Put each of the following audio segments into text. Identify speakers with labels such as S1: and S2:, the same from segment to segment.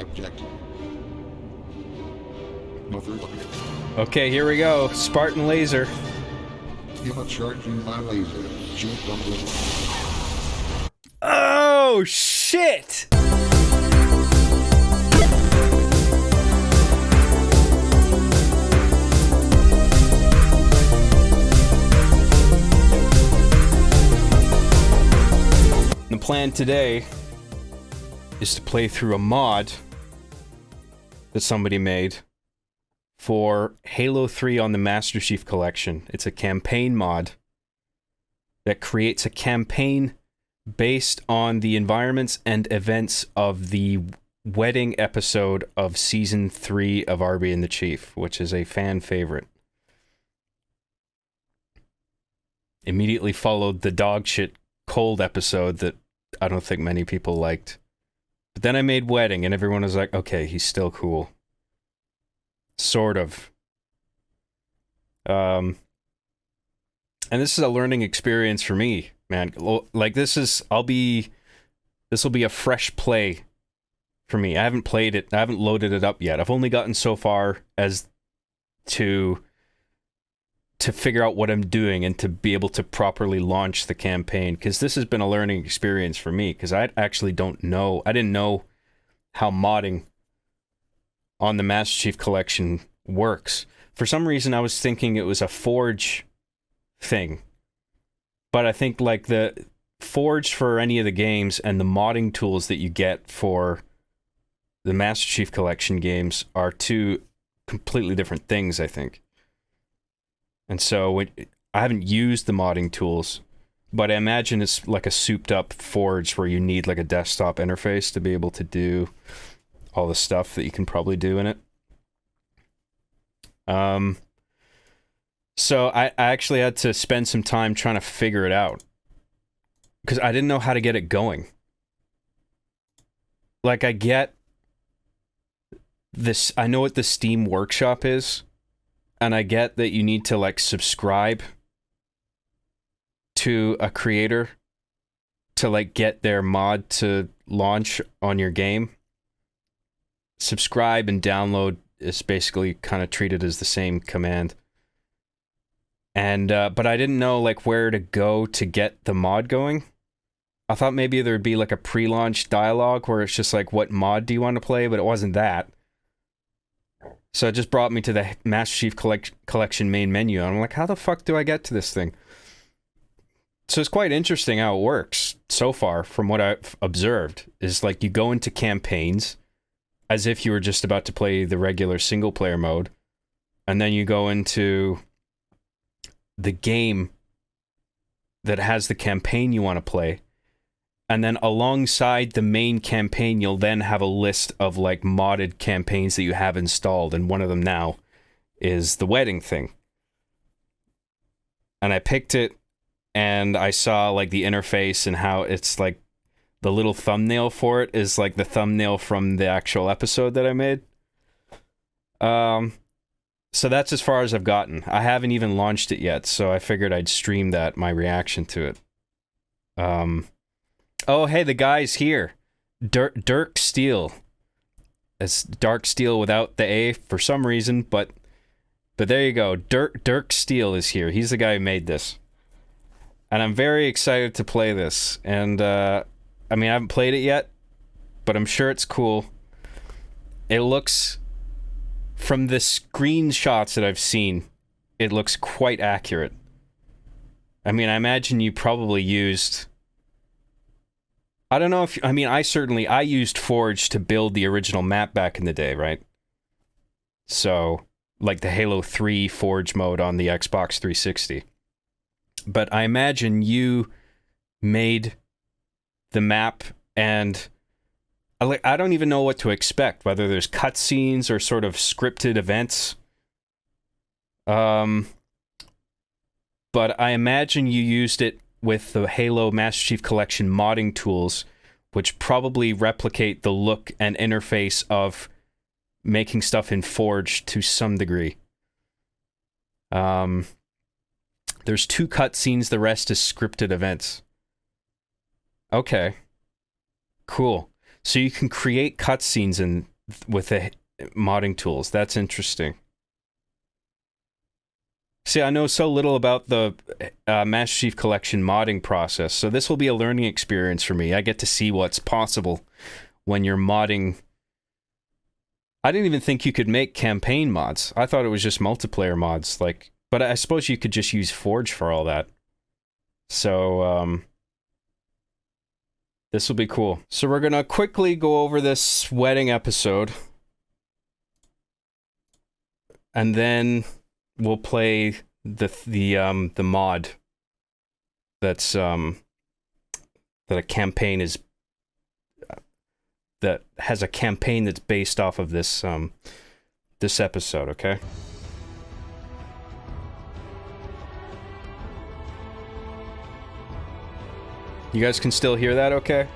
S1: object. Motherfucker.
S2: Okay, here we go. Spartan laser.
S1: You're charging my laser. Shoot from the...
S2: Oh, shit! The plan today is to play through a mod that somebody made for Halo 3 on the Master Chief Collection. It's a campaign mod that creates a campaign based on the environments and events of the wedding episode of Season 3 of Arby and the Chief, which is a fan favorite. Immediately followed the dogshit cold episode that I don't think many people liked. But then I made Wedding, and everyone was like, okay, he's still cool. Sort of. And this is a learning experience for me, man. Like, this will be a fresh play for me. I haven't played it, I haven't loaded it up yet. I've only gotten so far as to figure out what I'm doing and to be able to properly launch the campaign, because this has been a learning experience for me, because I actually didn't know how modding on the Master Chief Collection works. For some reason, I was thinking it was a Forge thing, but I think like the Forge for any of the games and the modding tools that you get for the Master Chief Collection games are two completely different things, I think. And so I haven't used the modding tools, but I imagine it's like a souped up Forge where you need like a desktop interface to be able to do all the stuff that you can probably do in it. So I actually had to spend some time trying to figure it out, because I didn't know how to get it going. Like, I get this, I know what the Steam Workshop is, and I get that you need to like subscribe to a creator to like get their mod to launch on your game. Subscribe and download is basically kind of treated as the same command. And but I didn't know like where to go to get the mod going. I thought maybe there'd be like a pre-launch dialogue where it's just like, what mod do you want to play? But it wasn't that. So it just brought me to the Master Chief Collection main menu. And I'm like, how the fuck do I get to this thing? So it's quite interesting how it works so far from what I've observed. Is like you go into campaigns as if you were just about to play the regular single player mode. And then you go into the game that has the campaign you want to play. And then alongside the main campaign, you'll then have a list of like modded campaigns that you have installed. And one of them now is the wedding thing. And I picked it and I saw like the interface and how it's like the little thumbnail for it is like the thumbnail from the actual episode that I made. So that's as far as I've gotten. I haven't even launched it yet, so I figured I'd stream that, my reaction to it. Oh, hey, the guy's here. Drksteel. It's Drksteel without the A for some reason, but there you go. Drksteel is here. He's the guy who made this. And I'm very excited to play this. And, I mean, I haven't played it yet, but I'm sure it's cool. It looks, from the screenshots that I've seen, it looks quite accurate. I mean, I imagine you probably used... I don't know if... I mean, I used Forge to build the original map back in the day, right? So, like the Halo 3 Forge mode on the Xbox 360. But I imagine you made the map, and I don't even know what to expect, whether there's cutscenes or sort of scripted events. But I imagine you used it with the Halo Master Chief Collection modding tools, which probably replicate the look and interface of making stuff in Forge to some degree. There's 2 cutscenes, the rest is scripted events. Okay. Cool. So you can create cutscenes with the modding tools. That's interesting. See, I know so little about the Master Chief Collection modding process, so this will be a learning experience for me. I get to see what's possible when you're modding. I didn't even think you could make campaign mods. I thought it was just multiplayer mods, like, but I suppose you could just use Forge for all that. So, this will be cool. So we're gonna quickly go over this wedding episode, and then we'll play the mod that's that a campaign is that has a campaign that's based off of this this episode, okay? You guys can still hear that okay?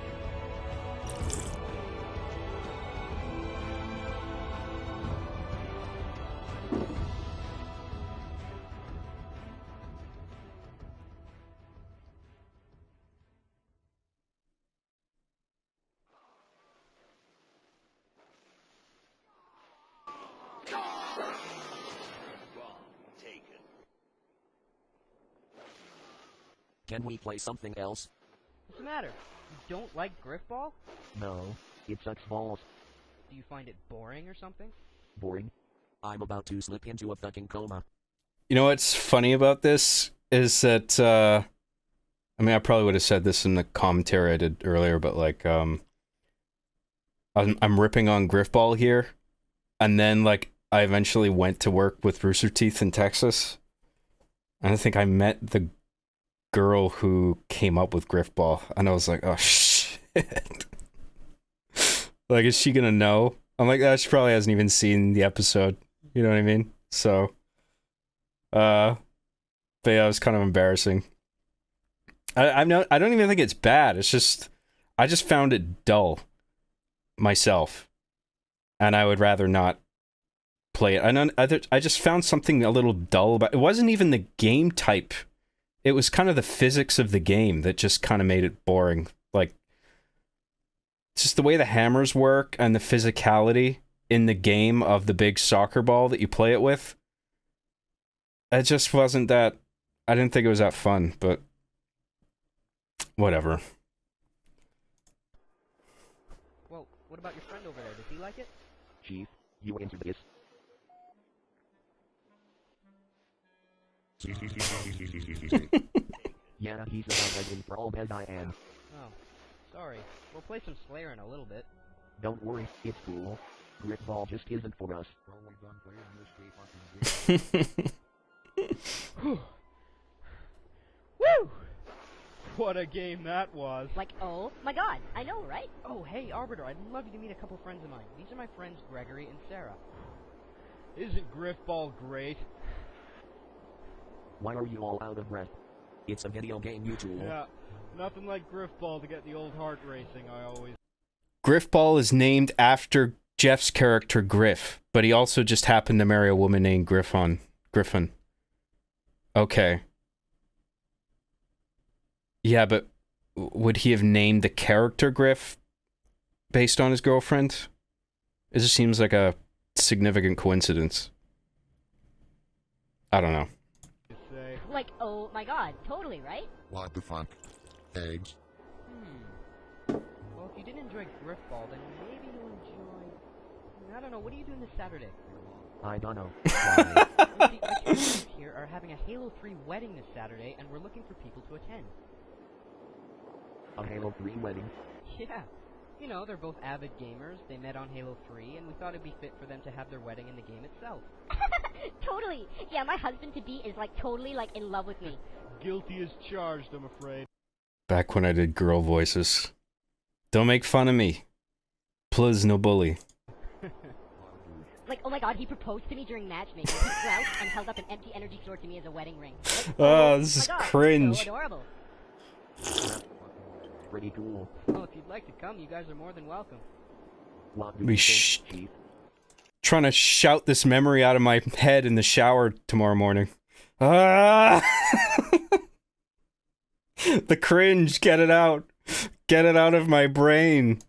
S3: Can we play something else?
S4: What's the matter? You don't like Griffball?
S3: No, it sucks balls.
S4: Do you find it boring or something?
S3: Boring? I'm about to slip into a fucking coma.
S2: You know what's funny about this is that, I mean, I probably would have said this in the commentary I did earlier, but like, I'm ripping on Griffball here, and then like, I eventually went to work with Rooster Teeth in Texas, and I think I met the girl who came up with Griffball, and I was like, oh shit. Like, is she gonna know? I'm like, she probably hasn't even seen the episode. You know what I mean? So, but yeah, it was kind of embarrassing. I don't even think it's bad. It's just, I just found it dull myself, and I would rather not play it. I just found something a little dull about it. It wasn't even the game type. It was kind of the physics of the game that just kind of made it boring. Like, just the way the hammers work and the physicality in the game of the big soccer ball that you play it with. It just wasn't that... I didn't think it was that fun, but... whatever.
S4: Well, what about your friend over there? Does he like it?
S3: Chief, you into this? Yeah, he's about as enthralled as I am.
S4: Oh, sorry. We'll play some Slayer in a little bit.
S3: Don't worry, it's cool. Griffball just isn't for us.
S4: Woo! What a game that was.
S5: Like, oh my god, I know, right?
S4: Oh, hey, Arbiter, I'd love you to meet a couple friends of mine. These are my friends Gregory and Sarah. Isn't Griffball great?
S3: Why are you all out of breath? It's a video game, you two.
S4: Yeah, nothing like Griffball to get the old heart racing, I always...
S2: Griffball is named after Jeff's character Griff, but he also just happened to marry a woman named Griffin. Okay. Yeah, but would he have named the character Griff based on his girlfriend? It just seems like a significant coincidence. I don't know.
S5: Like, oh my god, totally, right?
S1: What the fuck? Eggs?
S4: Well, if you didn't enjoy Griffball, then maybe you'll enjoy... I don't know, what are you doing this Saturday?
S3: I don't know.
S4: Well, see, my two friends here are having a Halo 3 wedding this Saturday, and we're looking for people to attend.
S3: A Halo 3 wedding?
S4: Yeah. You know, they're both avid gamers, they met on Halo 3, and we thought it'd be fit for them to have their wedding in the game itself.
S5: Totally. Yeah, my husband-to-be is like totally like in love with me.
S4: Guilty as charged, I'm afraid.
S2: Back when I did girl voices. Don't make fun of me. Please, no bully.
S5: Like, oh my god, he proposed to me during matchmaking. He crouched and held up an empty energy sword to me as a wedding ring. Like,
S2: Oh, this is
S5: my god,
S2: cringe.
S5: So adorable.
S3: Pretty cool.
S4: Well, if you'd like to come, you guys are more than welcome.
S3: What do
S2: We
S3: you think, Chief?
S2: Trying to shout this memory out of my head in the shower tomorrow morning. Ah! The cringe, get it out. Get it out of my brain.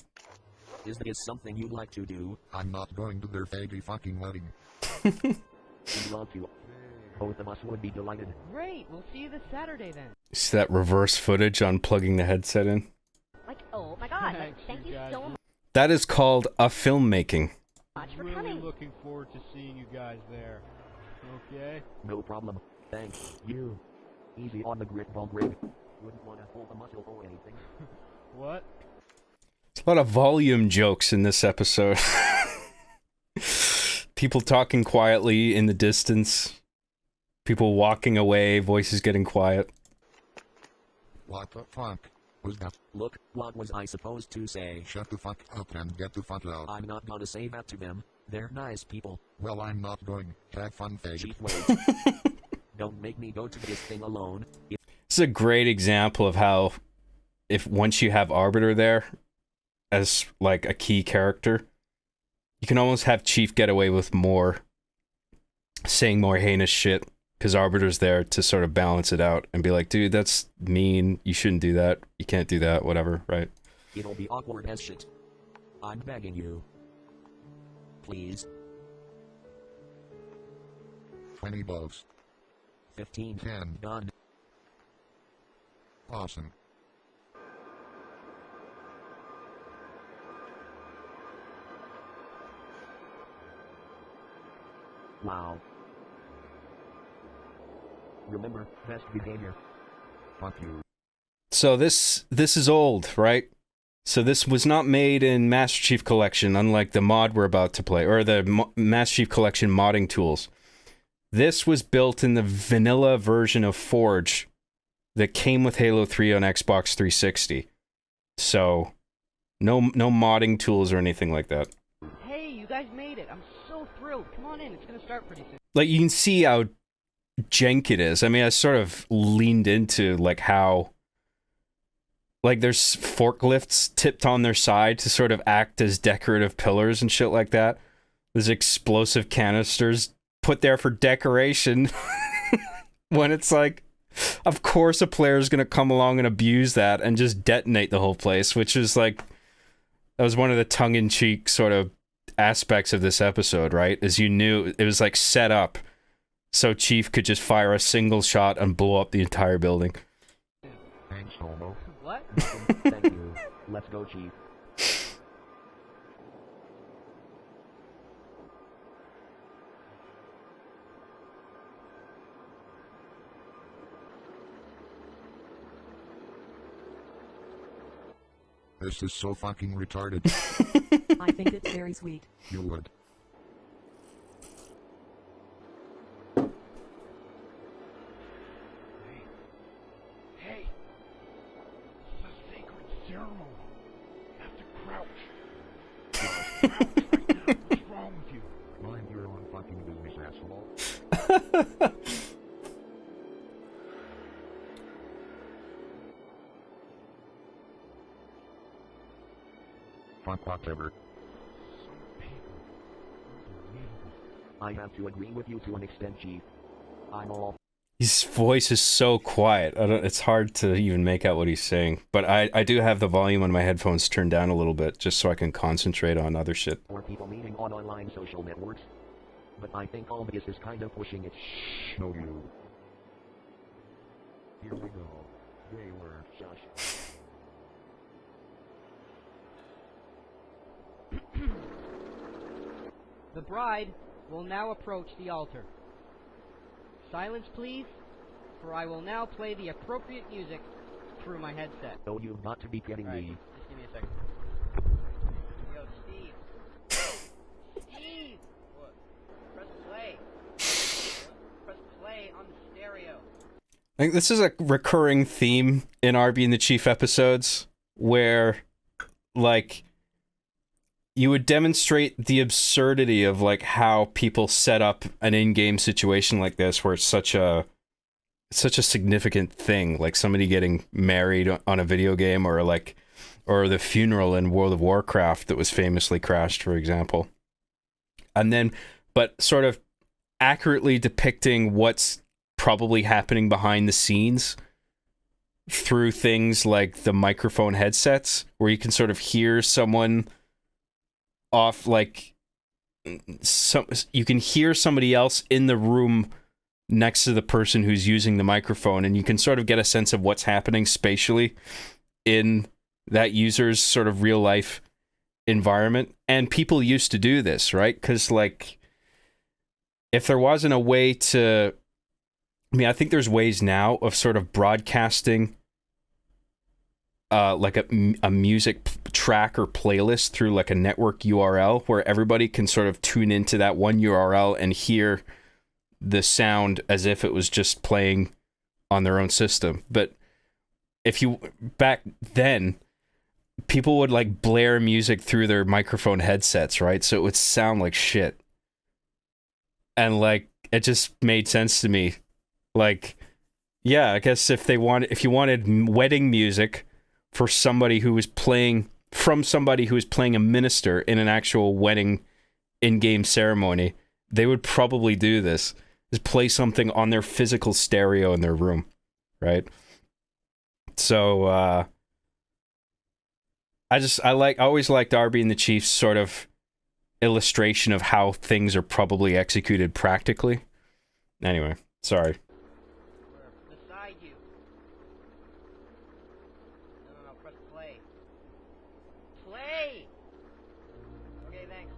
S6: Is this something you'd like to do?
S1: I'm not going to their faggy fucking wedding.
S3: We'd love to. Both of us would be delighted.
S4: Great, we'll see you this Saturday then.
S2: See that reverse footage on plugging the headset in?
S5: Like, oh my god, like,
S4: Thanks,
S5: thank
S4: you
S5: you
S4: guys.
S5: so
S2: That is called a filmmaking.
S5: much for
S4: Really
S5: coming.
S4: looking forward to seeing you guys there. Okay?
S3: No problem. Thanks. You. Easy on the gritball grid. Wouldn't want to pull the muscle or anything.
S4: What?
S2: There's a lot of volume jokes in this episode. People talking quietly in the distance. People walking away, voices getting quiet.
S1: What the fuck was that?
S6: Look, what was I supposed to say?
S1: Shut the fuck up and get the fuck out.
S6: I'm not gonna say that to them. They're nice people.
S1: Well, I'm not going. Have fun, faggot.
S6: Chief, wait. Don't make me go to this thing alone.
S2: This is a great example of how, if once you have Arbiter there as like a key character, you can almost have Chief get away with more, saying more heinous shit, because Arbiter's there to sort of balance it out and be like, dude, that's mean, you shouldn't do that, you can't do that, whatever, right?
S6: It'll be awkward as shit. I'm begging you. Please.
S1: 20 bucks.
S6: 15.
S1: 10.
S6: Done.
S1: Awesome.
S3: Wow. Remember, best behavior.
S1: Fuck you.
S2: So this is old, right? So this was not made in Master Chief Collection, unlike the mod we're about to play, or the Master Chief Collection modding tools. This was built in the vanilla version of Forge that came with Halo 3 on Xbox 360. So, no modding tools or anything like that.
S4: Hey, you guys made it. I'm so thrilled. Come on in. It's gonna start pretty soon.
S2: Like, you can see how jank it is. I mean, I sort of leaned into, like, how... Like, there's forklifts tipped on their side to sort of act as decorative pillars and shit like that. There's explosive canisters put there for decoration. When it's like, of course a player's gonna come along and abuse that and just detonate the whole place, which is like... That was one of the tongue-in-cheek sort of aspects of this episode, right? As you knew, it was like set up so Chief could just fire a single shot and blow up the entire building.
S3: Thanks, Homo.
S4: What?
S3: Thank you. Let's go, Chief.
S1: This is so fucking retarded.
S7: I think it's very sweet.
S1: You would.
S4: Hey! This is a sacred ceremony. You have to crouch. Crouch right now. What's wrong with you?
S1: Mind your own fucking business, asshole. Fuck whatever.
S4: Some people. Unbelievable.
S3: I have to agree with you to an extent, Chief. I'm all
S2: His voice is so quiet. It's hard to even make out what he's saying. But I do have the volume on my headphones turned down a little bit just so I can concentrate on other shit.
S3: for people meeting on online social networks. But I think all this is kind of pushing it.
S1: Shh, no you.
S3: Here we go. They were shush.
S4: The bride will now approach the altar. Silence, please, for I will now play the appropriate music through my headset.
S3: Oh, you've got to be kidding
S4: Alright,
S3: me.
S4: just give me a second. Yo, Steve. Steve! What? Press play. Press play on the stereo.
S2: I think this is a recurring theme in Arby and the Chief episodes where, like, you would demonstrate the absurdity of, like, how people set up an in-game situation like this where it's such a significant thing, like somebody getting married on a video game, or like, or the funeral in World of Warcraft that was famously crashed, for example. And then, but sort of accurately depicting what's probably happening behind the scenes through things like the microphone headsets, where you can sort of hear someone off, like, you can hear somebody else in the room next to the person who's using the microphone, and you can sort of get a sense of what's happening spatially in that user's sort of real life environment. And people used to do this, right? Because, like, if there wasn't a way to, I mean, I think there's ways now of sort of broadcasting like a music track or playlist through like a network URL where everybody can sort of tune into that one URL and hear the sound as if it was just playing on their own system. But if you, back then, people would like blare music through their microphone headsets, right? So it would sound like shit. And like, it just made sense to me. Like, yeah, I guess if you wanted wedding music for somebody who was playing, from somebody who was playing a minister in an actual wedding in-game ceremony, they would probably do this, is play something on their physical stereo in their room, right? So, I always liked Arby and the Chief's sort of illustration of how things are probably executed practically. Anyway, sorry.
S5: Beside you. No, press play. Play! Okay, thanks.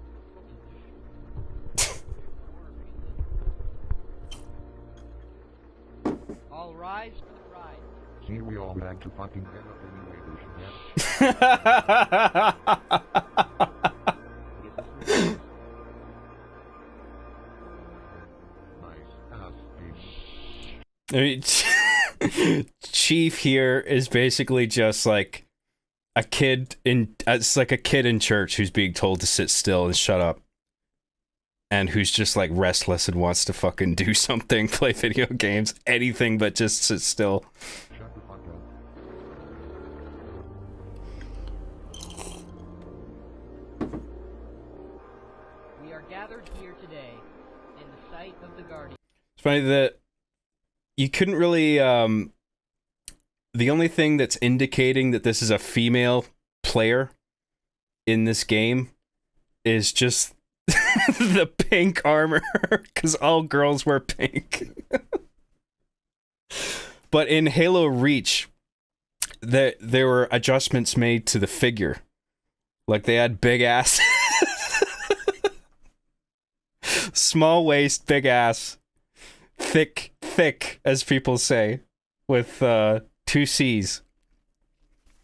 S5: All rise for the ride.
S1: See, we all back to fucking head up anyway,
S2: I mean, Chief here is basically just like a kid in, it's like a kid in church who's being told to sit still and shut up, and who's just like restless and wants to fucking do something, play video games, anything but just sit still.
S1: Shut the fuck up.
S5: We are gathered here today in the sight of the Guardian.
S2: It's funny that you couldn't really, the only thing that's indicating that this is a female player in this game is just the pink armor, because all girls wear pink. But in Halo Reach, there were adjustments made to the figure. Like, they had big ass. Small waist, big ass. Thick, as people say, with 2 C's.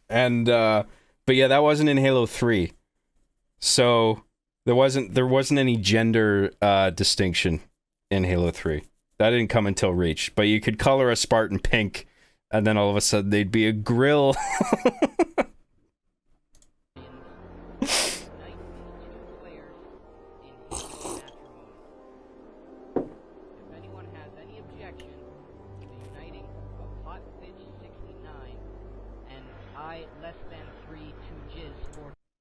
S2: And but yeah, that wasn't in Halo 3. So there wasn't any gender distinction in Halo 3. That didn't come until Reach. But you could color a Spartan pink, and then all of a sudden they'd be a grill.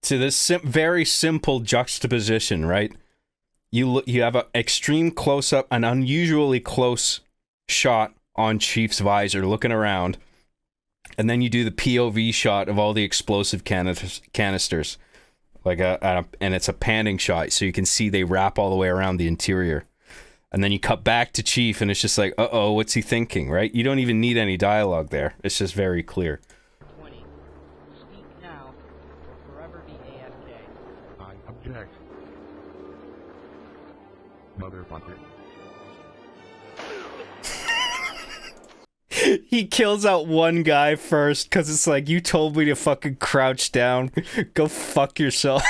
S2: To this very simple juxtaposition, right? You have an extreme close-up, an unusually close shot on Chief's visor looking around, and then you do the POV shot of all the explosive canisters, like and it's a panning shot, so you can see they wrap all the way around the interior, and then you cut back to Chief, and it's just like, uh-oh, what's he thinking, right? You don't even need any dialogue there. It's just very clear.
S1: Object. Motherfucker.
S2: He kills out one guy first, because it's like, you told me to fucking crouch down. Go fuck yourself.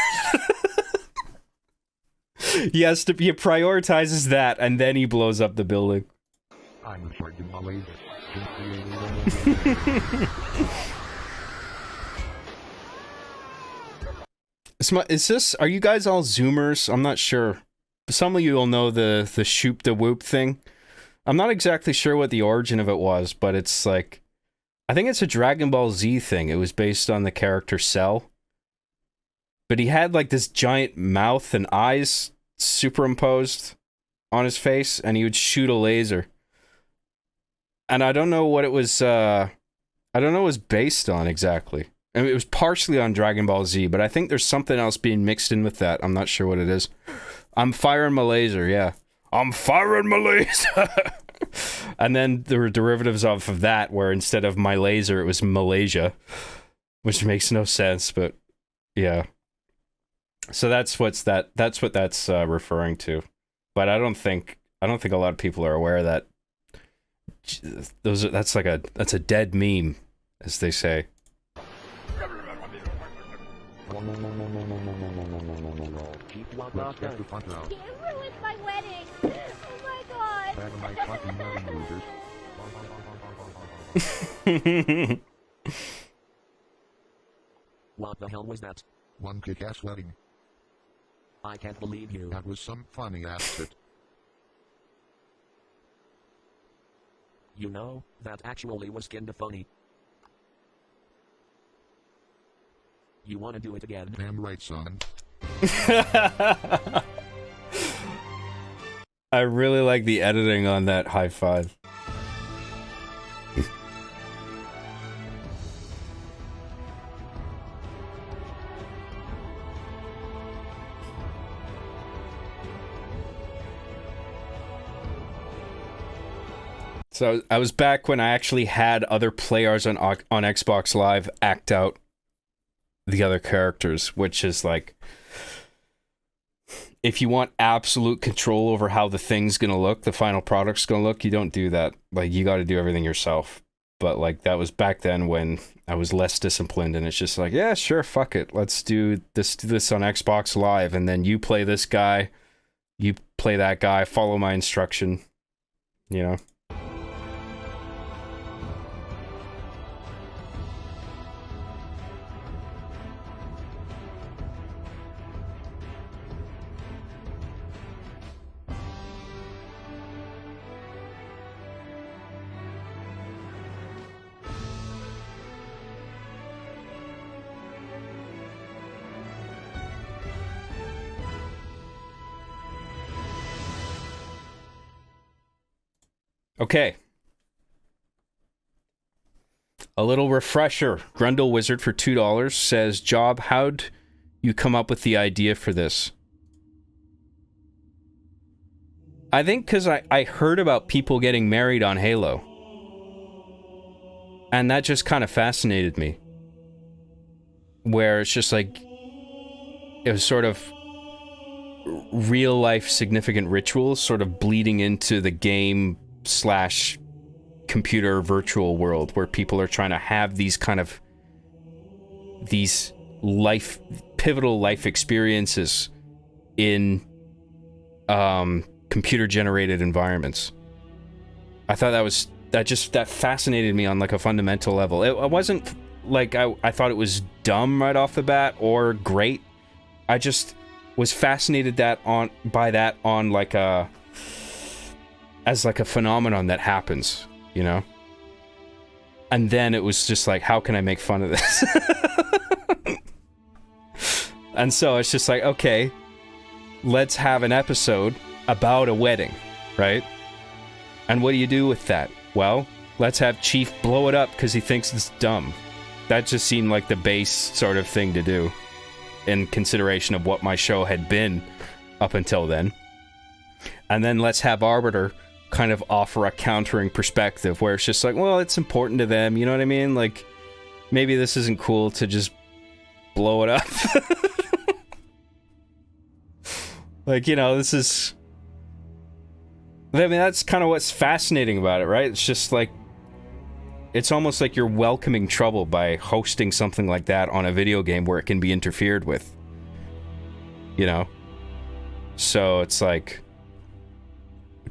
S2: He prioritizes that, and then he blows up the building.
S1: I'm charging my laser.
S2: Are you guys all Zoomers? I'm not sure. Some of you will know the shoop the whoop thing. I'm not exactly sure what the origin of it was, but it's like, I think it's a Dragon Ball Z thing. It was based on the character Cell. But he had like this giant mouth and eyes superimposed on his face, and he would shoot a laser. And I don't know what it was, I don't know what it was based on exactly. And it was partially on Dragon Ball Z, but I think there's something else being mixed in with that. I'm not sure what it is. I'm firing my laser, yeah. I'm firing my laser! And then there were derivatives off of that, where instead of my laser, it was Malaysia. Which makes no sense, but yeah. So that's what that's referring to. But I don't think a lot of people are aware that that's a dead meme, as they say.
S3: Keep walk
S1: Let's
S3: off
S1: get the
S3: done.
S1: fuck out.
S5: You ruined my wedding! Oh my god!
S1: Bag of my fucking money, losers.
S6: What the hell was that?
S1: One kick-ass wedding.
S6: I can't believe you.
S1: That was some funny ass shit.
S6: You know, that actually was kinda funny. You wanna do it again?
S1: Damn right, son.
S2: I really like the editing on that high five. So I was back when I actually had other players on Xbox Live act out the other characters, which is like, if you want absolute control over how the thing's gonna look, the final product's gonna look, you don't do that. Like, you got to do everything yourself. But like, that was back then when I was less disciplined, and it's just like, yeah, sure, fuck it, let's do this on Xbox Live, and then you play this guy, you play that guy, follow my instruction, you know. Okay. A little refresher. Grundle Wizard for $2 says, Job, how'd you come up with the idea for this? I think because I heard about people getting married on Halo. And that just kind of fascinated me. Where it's just like, it was sort of real life significant rituals sort of bleeding into the game / computer virtual world, where people are trying to have these pivotal life experiences in computer generated environments. I thought that fascinated me on like a fundamental level. It wasn't like I thought it was dumb right off the bat or great. I just was fascinated by that on like a phenomenon that happens, you know? And then it was just like, how can I make fun of this? And so it's just like, okay, let's have an episode about a wedding, right? And what do you do with that? Well, let's have Chief blow it up because he thinks it's dumb. That just seemed like the base sort of thing to do in consideration of what my show had been up until then. And then let's have Arbiter kind of offer a countering perspective where it's just like, well, it's important to them, you know what I mean? Like, maybe this isn't cool to just blow it up. Like, you know, this is... I mean, that's kind of what's fascinating about it, right? It's just like, it's almost like you're welcoming trouble by hosting something like that on a video game where it can be interfered with. You know? So it's like,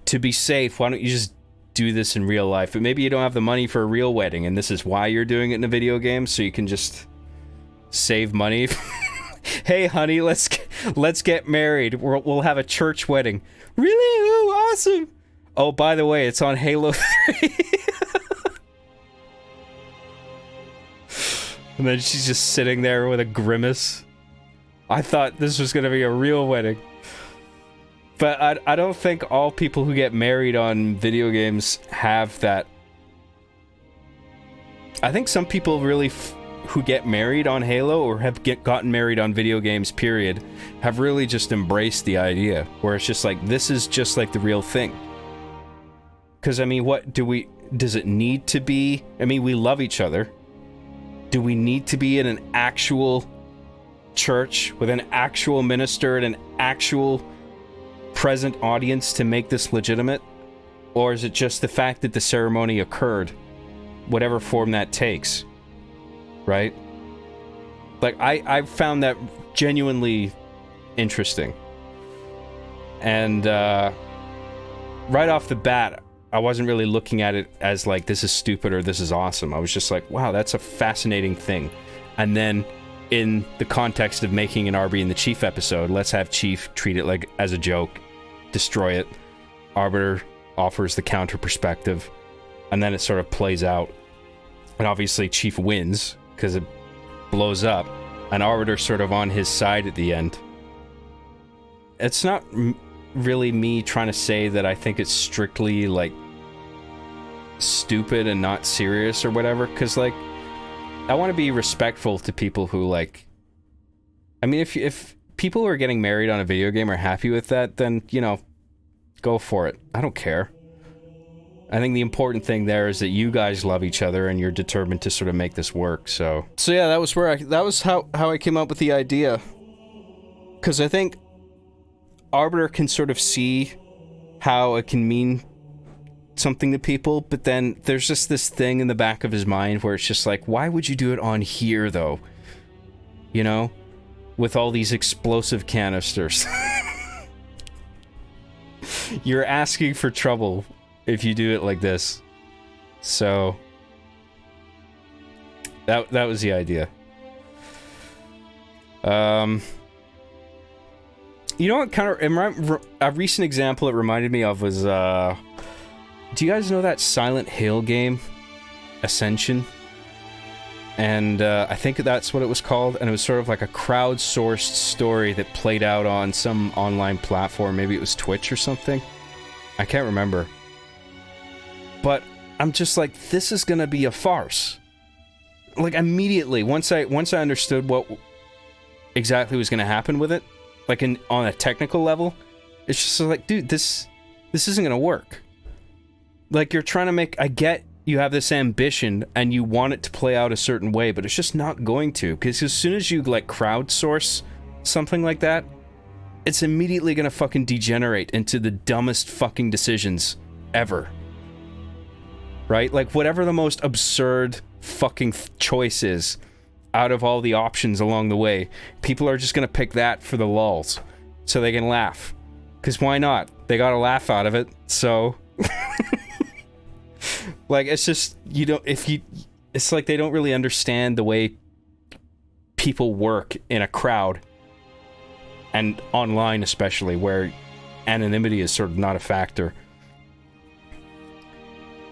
S2: to be safe, why don't you just do this in real life? But maybe you don't have the money for a real wedding, and this is why you're doing it in a video game, so you can just save money. Hey, honey, let's get married. We'll have a church wedding. Really? Oh, awesome. Oh, by the way, it's on Halo 3. And then she's just sitting there with a grimace. I thought this was going to be a real wedding. But I don't think all people who get married on video games have that. I think some people really who get married on Halo or have gotten married on video games, period, have really just embraced the idea where it's just like, this is just like the real thing. Because, I mean, does it need to be? I mean, we love each other. Do we need to be in an actual church with an actual minister and an actual present audience to make this legitimate? Or is it just the fact that the ceremony occurred, whatever form that takes, right? Like, I found that genuinely interesting. And right off the bat, I wasn't really looking at it as like, this is stupid or this is awesome. I was just like, wow, that's a fascinating thing. And then in the context of making an Arby and the Chief episode, let's have Chief treat it like as a joke, destroy it. Arbiter offers the counter perspective, and then it sort of plays out. And obviously Chief wins because it blows up, and Arbiter's sort of on his side at the end. It's not really me trying to say that I think it's strictly like stupid and not serious or whatever, because like I want to be respectful to people who like, I mean, if people who are getting married on a video game are happy with that, then, you know, go for it. I don't care. I think the important thing there is that you guys love each other and you're determined to sort of make this work. So yeah, that was how I came up with the idea. Because I think Arbiter can sort of see how it can mean something to people, but then there's just this thing in the back of his mind where it's just like, why would you do it on here though? You know? With all these explosive canisters. You're asking for trouble if you do it like this. So that was the idea. You know what kind of a recent example it reminded me of was do you guys know that Silent Hill game, Ascension? And I think that's what it was called, and it was sort of like a crowdsourced story that played out on some online platform. Maybe it was Twitch or something. I can't remember. But I'm just like, this is gonna be a farce. Like immediately, once I understood what exactly was gonna happen with it, like on a technical level, it's just like, dude, this isn't gonna work. Like, you're trying to make, I get you have this ambition and you want it to play out a certain way, but it's just not going to, because as soon as you like crowdsource something like that, it's immediately gonna fucking degenerate into the dumbest fucking decisions ever. Right? Like, whatever the most absurd fucking choice is out of all the options along the way, people are just gonna pick that for the lulz, so they can laugh. Because why not? They got a laugh out of it, so... Like, it's just, it's like they don't really understand the way people work in a crowd, and online especially, where anonymity is sort of not a factor.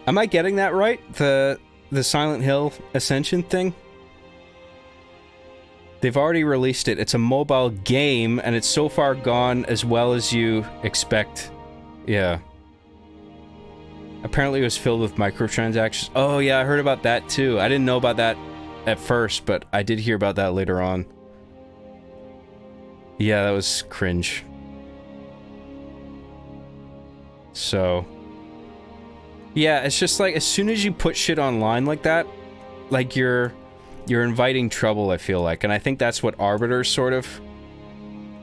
S2: Am I getting that right? The Silent Hill Ascension thing? They've already released it. It's a mobile game, and it's so far gone as well as you expect. Yeah. Apparently it was filled with microtransactions. Oh yeah, I heard about that too. I didn't know about that at first, but I did hear about that later on. Yeah, that was cringe. So... yeah, it's just like, as soon as you put shit online like that, like you're inviting trouble, I feel like. And I think that's what Arbiter sort of...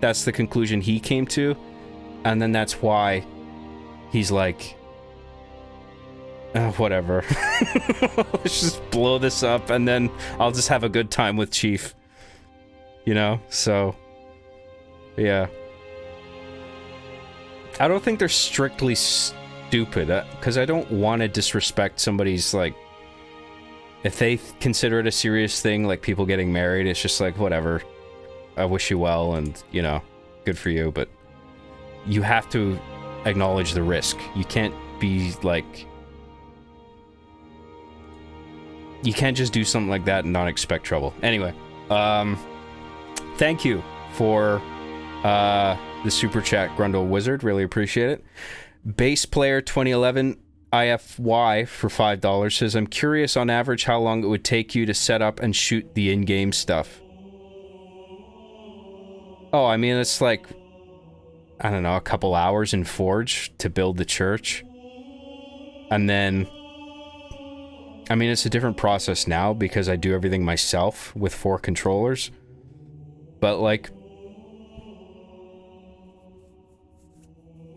S2: that's the conclusion he came to. And then that's why he's like... whatever. Let's just blow this up and then I'll just have a good time with Chief. You know? So... yeah. I don't think they're strictly stupid, because I don't want to disrespect somebody's, like... if they consider it a serious thing, like people getting married, it's just like, whatever. I wish you well and, you know, good for you, but... you have to acknowledge the risk. You can't be, like... you can't just do something like that and not expect trouble. Anyway, thank you for the super chat, Grundle Wizard. Really appreciate it. Bass Player 2011 IFY for $5 says, I'm curious on average how long it would take you to set up and shoot the in-game stuff. Oh, I mean, it's like, I don't know, a couple hours in Forge to build the church. And then, I mean, it's a different process now because I do everything myself with 4 controllers. But like,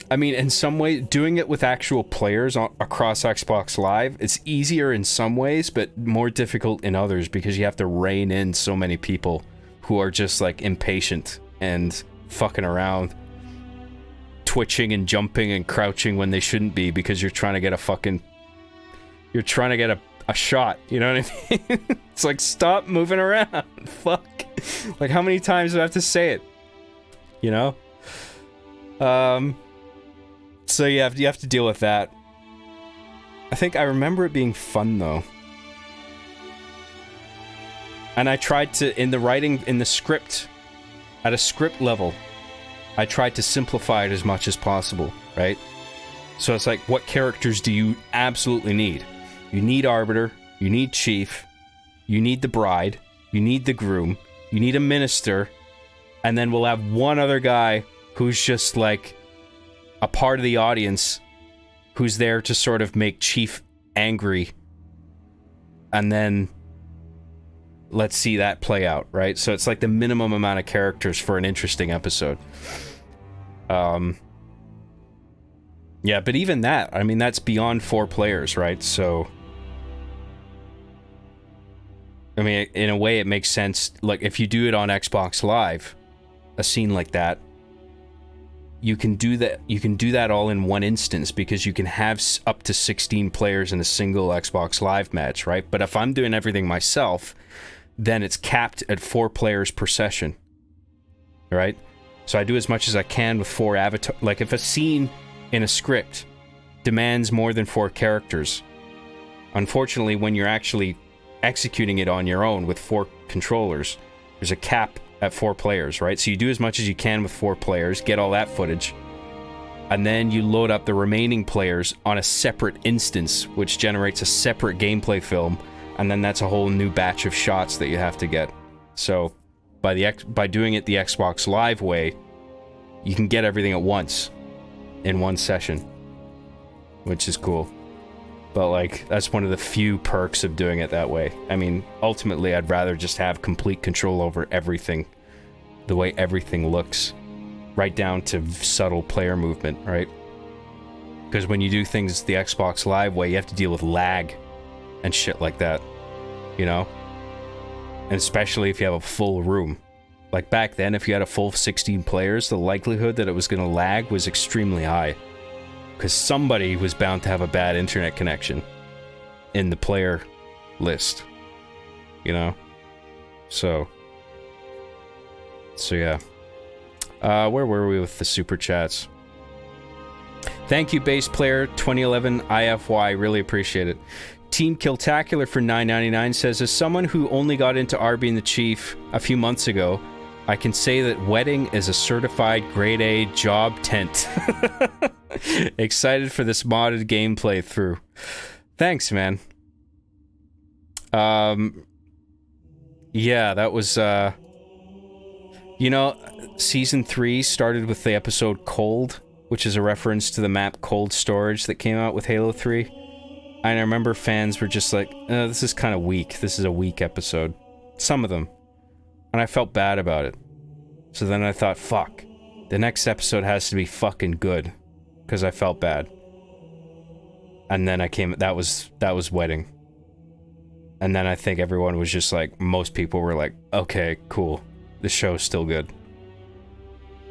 S2: I mean, in some way, doing it with actual players across Xbox Live, it's easier in some ways, but more difficult in others because you have to rein in so many people who are just like impatient and fucking around, twitching and jumping and crouching when they shouldn't be because you're trying to get a fucking... You're trying to get a shot, you know what I mean? It's like, stop moving around, fuck. Like, how many times do I have to say it? You know? So you have to deal with that. I think I remember it being fun, though. And I tried to, in the writing, in the script, at a script level, I tried to simplify it as much as possible, right? So it's like, what characters do you absolutely need? You need Arbiter, you need Chief, you need the bride, you need the groom, you need a minister, and then we'll have one other guy who's just like a part of the audience who's there to sort of make Chief angry, and then let's see that play out, right? So it's like the minimum amount of characters for an interesting episode. Yeah, but even that, I mean, that's beyond 4 players, right? So, I mean, in a way, it makes sense. Like, if you do it on Xbox Live, a scene like that, you can do that. You can do that all in one instance because you can have up to 16 players in a single Xbox Live match, right? But if I'm doing everything myself, then it's capped at 4 players per session, right? So I do as much as I can with 4 avatars. Like, if a scene in a script demands more than 4 characters, unfortunately, when you're actually executing it on your own with 4 controllers, there's a cap at 4 players, right? So you do as much as you can with 4 players, get all that footage, and then you load up the remaining players on a separate instance, which generates a separate gameplay film, and then that's a whole new batch of shots that you have to get. So by doing it the Xbox Live way, you can get everything at once in one session, which is cool. But like, that's one of the few perks of doing it that way. I mean, ultimately, I'd rather just have complete control over everything, the way everything looks, right down to subtle player movement, right? Because when you do things the Xbox Live way, you have to deal with lag and shit like that, you know? And especially if you have a full room. Like back then, if you had a full 16 players, the likelihood that it was going to lag was extremely high. Because somebody was bound to have a bad internet connection in the player list, you know? So yeah. Where were we with the super chats? Thank you, Bass Player 2011 IFY. Really appreciate it. Team Killtacular for $9.99 says, as someone who only got into Arby and the Chief a few months ago, I can say that Wedding is a certified grade A job tent. Excited for this modded gameplay through. Thanks, man. Yeah, that was, you know, Season 3 started with the episode Cold, which is a reference to the map Cold Storage that came out with Halo 3. And I remember fans were just like, this is kind of weak. This is a weak episode. Some of them. And I felt bad about it. So then I thought, fuck. The next episode has to be fucking good. Because I felt bad. And then that was Wedding. And then I think everyone was just like, most people were like, okay, cool. The show's still good.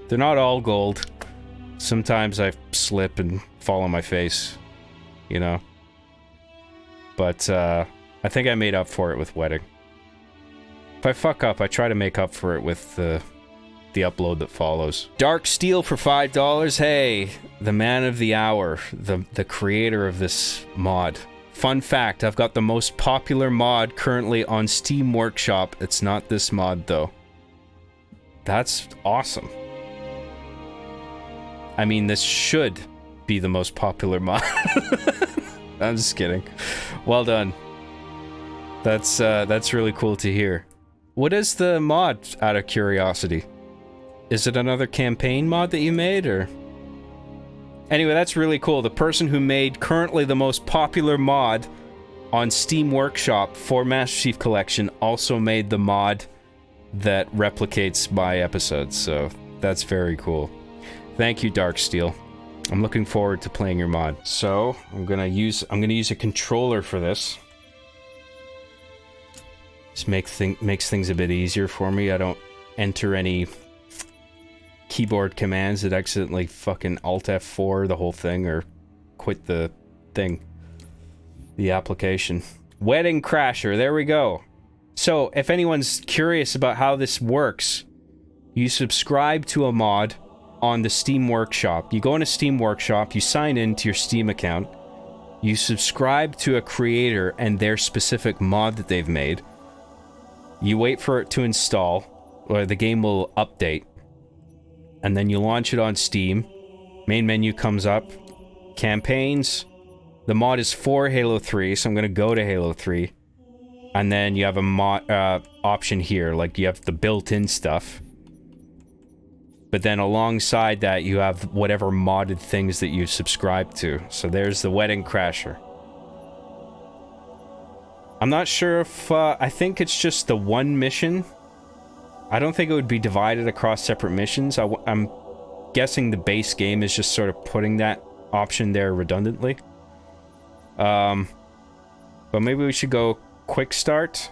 S2: They're not all gold. Sometimes I slip and fall on my face. You know? But, I think I made up for it with Wedding. If I fuck up, I try to make up for it with the upload that follows. Drksteel for $5. Hey, the man of the hour, the creator of this mod. Fun fact, I've got the most popular mod currently on Steam Workshop. It's not this mod, though. That's awesome. I mean, this should be the most popular mod. I'm just kidding. Well done. That's really cool to hear. What is the mod, out of curiosity? Is it another campaign mod that you made, or? Anyway, that's really cool. The person who made currently the most popular mod on Steam Workshop for Master Chief Collection also made the mod that replicates my episodes, so that's very cool. Thank you, Drksteel. I'm looking forward to playing your mod. So, I'm gonna use a controller for this. Just makes things a bit easier for me. I don't enter any keyboard commands that accidentally fucking Alt F4 the whole thing or quit the thing. The application. Wedding Crasher, there we go. So, if anyone's curious about how this works, you subscribe to a mod on the Steam Workshop. You go into Steam Workshop, you sign into your Steam account, you subscribe to a creator and their specific mod that they've made. You wait for it to install, or the game will update, and then you launch it on Steam. Main menu comes up, campaigns. The mod is for Halo 3, so I'm gonna go to Halo 3. And then you have a mod option here, like you have the built-in stuff. But then alongside that, you have whatever modded things that you subscribe to. So there's the Wedding Crasher. I'm not sure if, I think it's just the one mission. I don't think it would be divided across separate missions. I'm guessing the base game is just sort of putting that option there redundantly. But maybe we should go quick start.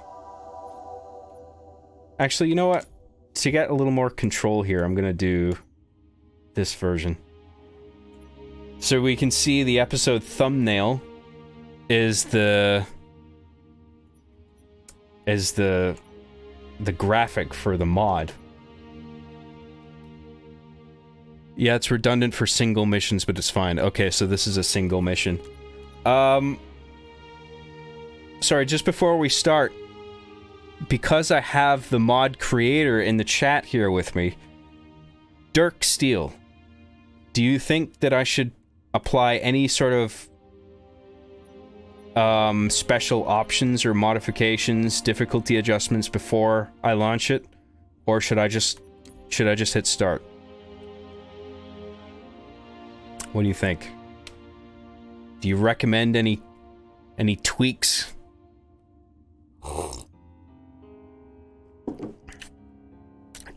S2: Actually, you know what? To get a little more control here, I'm gonna do this version. So we can see the episode thumbnail is the graphic for the mod. Yeah, it's redundant for single missions, but it's fine. Okay, so this is a single mission. Sorry, just before we start, because I have the mod creator in the chat here with me, Drksteel, do you think that I should apply any sort of special options or modifications, difficulty adjustments before I launch it, or should I just hit start? What do you think? Do you recommend any tweaks?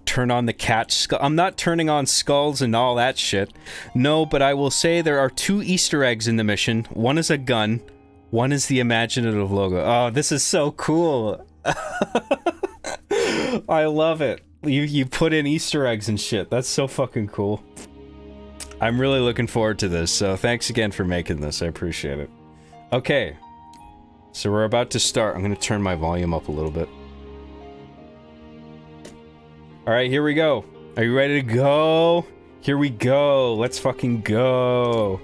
S2: Turn on the cat skull. I'm not turning on skulls and all that shit. No, but I will say there are 2 Easter eggs in the mission. One is a gun. One is the imaginative logo. Oh, this is so cool. I love it. You put in Easter eggs and shit. That's so fucking cool. I'm really looking forward to this, so thanks again for making this. I appreciate it. Okay. So we're about to start. I'm gonna turn my volume up a little bit. Alright, here we go. Are you ready to go? Here we go. Let's fucking go.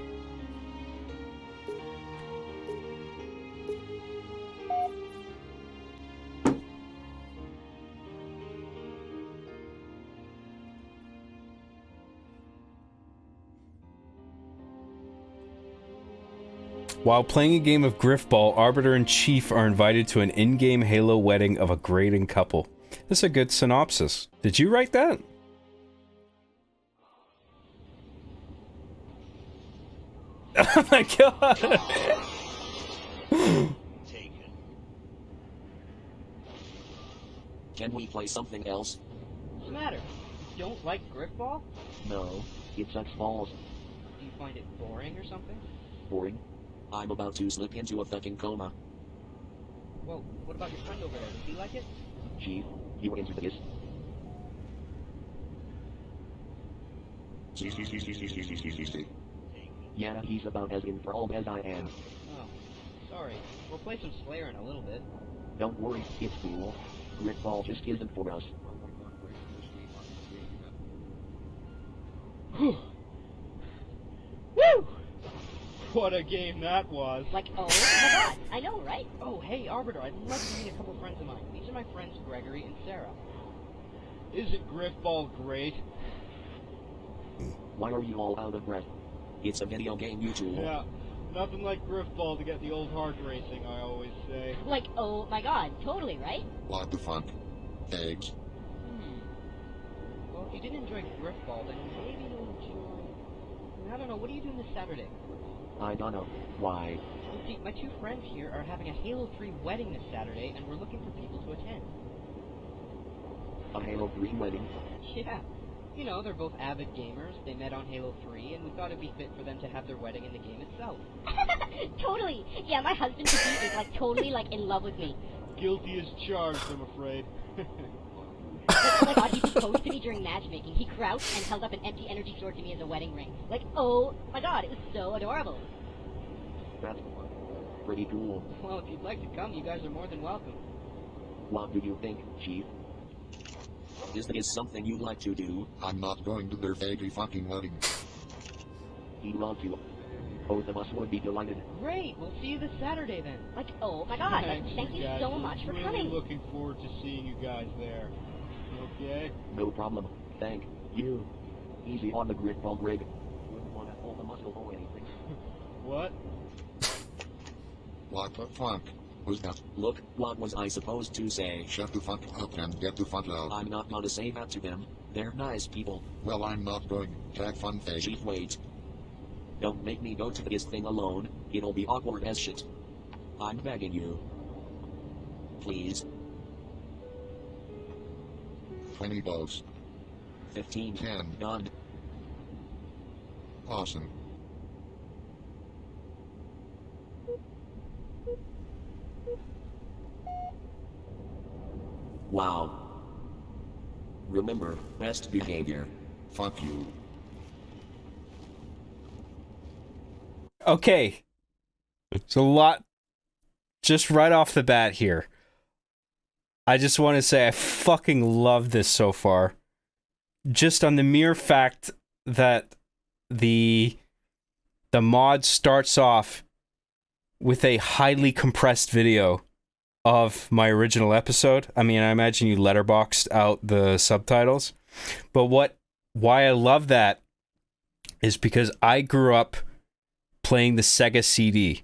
S2: While playing a game of Griffball, Arbiter and Chief are invited to an in-game Halo wedding of a grading couple. This is a good synopsis. Did you write that? Oh my god!
S6: Can we play something else?
S8: What's the matter? You don't like Griffball?
S3: No, it sucks balls.
S8: Do you find it boring or something?
S3: Boring.
S6: I'm about to slip into a fucking coma.
S8: Well, what about your friend over there? Does he like it?
S3: Chief, you into this? Yeah, he's about as enthralled as I am.
S8: Oh, sorry. We'll play some Slayer in a little bit.
S3: Don't worry, it's cool. Griffball just isn't for us.
S8: Whew. Woo! What a game that was.
S5: Like, oh my god, I know, right?
S8: Oh, hey, Arbiter, I'd love to meet a couple friends of mine. These are my friends Gregory and Sarah. Isn't Griffball great?
S3: Why are you all out of breath?
S6: It's a video game, you two.
S8: Yeah, Nothing like Griffball to get the old heart racing, I always say.
S5: Like, oh my god, totally, right?
S1: What the fuck? Eggs?
S8: Well, if you didn't enjoy Griffball, then maybe you'll enjoy... I don't know, what are you doing this Saturday?
S3: I don't know. Why?
S8: You see, my two friends here are having a Halo 3 wedding this Saturday, and we're looking for people to attend.
S3: A Halo 3 wedding?
S8: Yeah. You know, they're both avid gamers, they met on Halo 3, and we thought it'd be fit for them to have their wedding in the game itself.
S5: Totally. Yeah, my husband to be is like totally like in love with me.
S8: Guilty as charged, I'm afraid.
S5: Like, oh my god, he proposed to me during matchmaking. He crouched and held up an empty energy sword to me as a wedding ring. Like, oh my god, it was so adorable.
S3: That's pretty cool.
S8: Well, if you'd like to come, you guys are more than welcome.
S3: What do you think, Chief?
S6: Is this something you'd like to do?
S1: I'm not going to their faggy fucking wedding.
S3: He'd love to. Both of us would be delighted.
S8: Great, we'll see you this Saturday then.
S5: Like, oh my god, like, thank you
S8: guys.
S5: so much for
S8: Really
S5: coming.
S8: looking forward to seeing you guys there. Okay?
S3: No problem. Thank you. Easy on the Griffball Grig. Wouldn't want to pull the muscle or anything.
S8: What?
S1: What the fuck? Who's that?
S6: Look, what was I supposed to say?
S1: Shut the fuck up and get the fuck out.
S6: I'm not gonna say that to them. They're nice people.
S1: Well, I'm not going. Tag fun fag.
S6: Chief, wait. Don't make me go to this thing alone. It'll be awkward as shit. I'm begging you. Please.
S1: 20 bucks.
S6: 15.
S1: 10.
S6: Done.
S1: Awesome.
S6: Wow. Remember, best behavior.
S1: Fuck you.
S2: Okay. It's a lot just right off the bat here. I just want to say I fucking love this so far. Just on the mere fact that the mod starts off with a highly compressed video of my original episode. I mean, I imagine you letterboxed out the subtitles. But why I love that is because I grew up playing the Sega CD.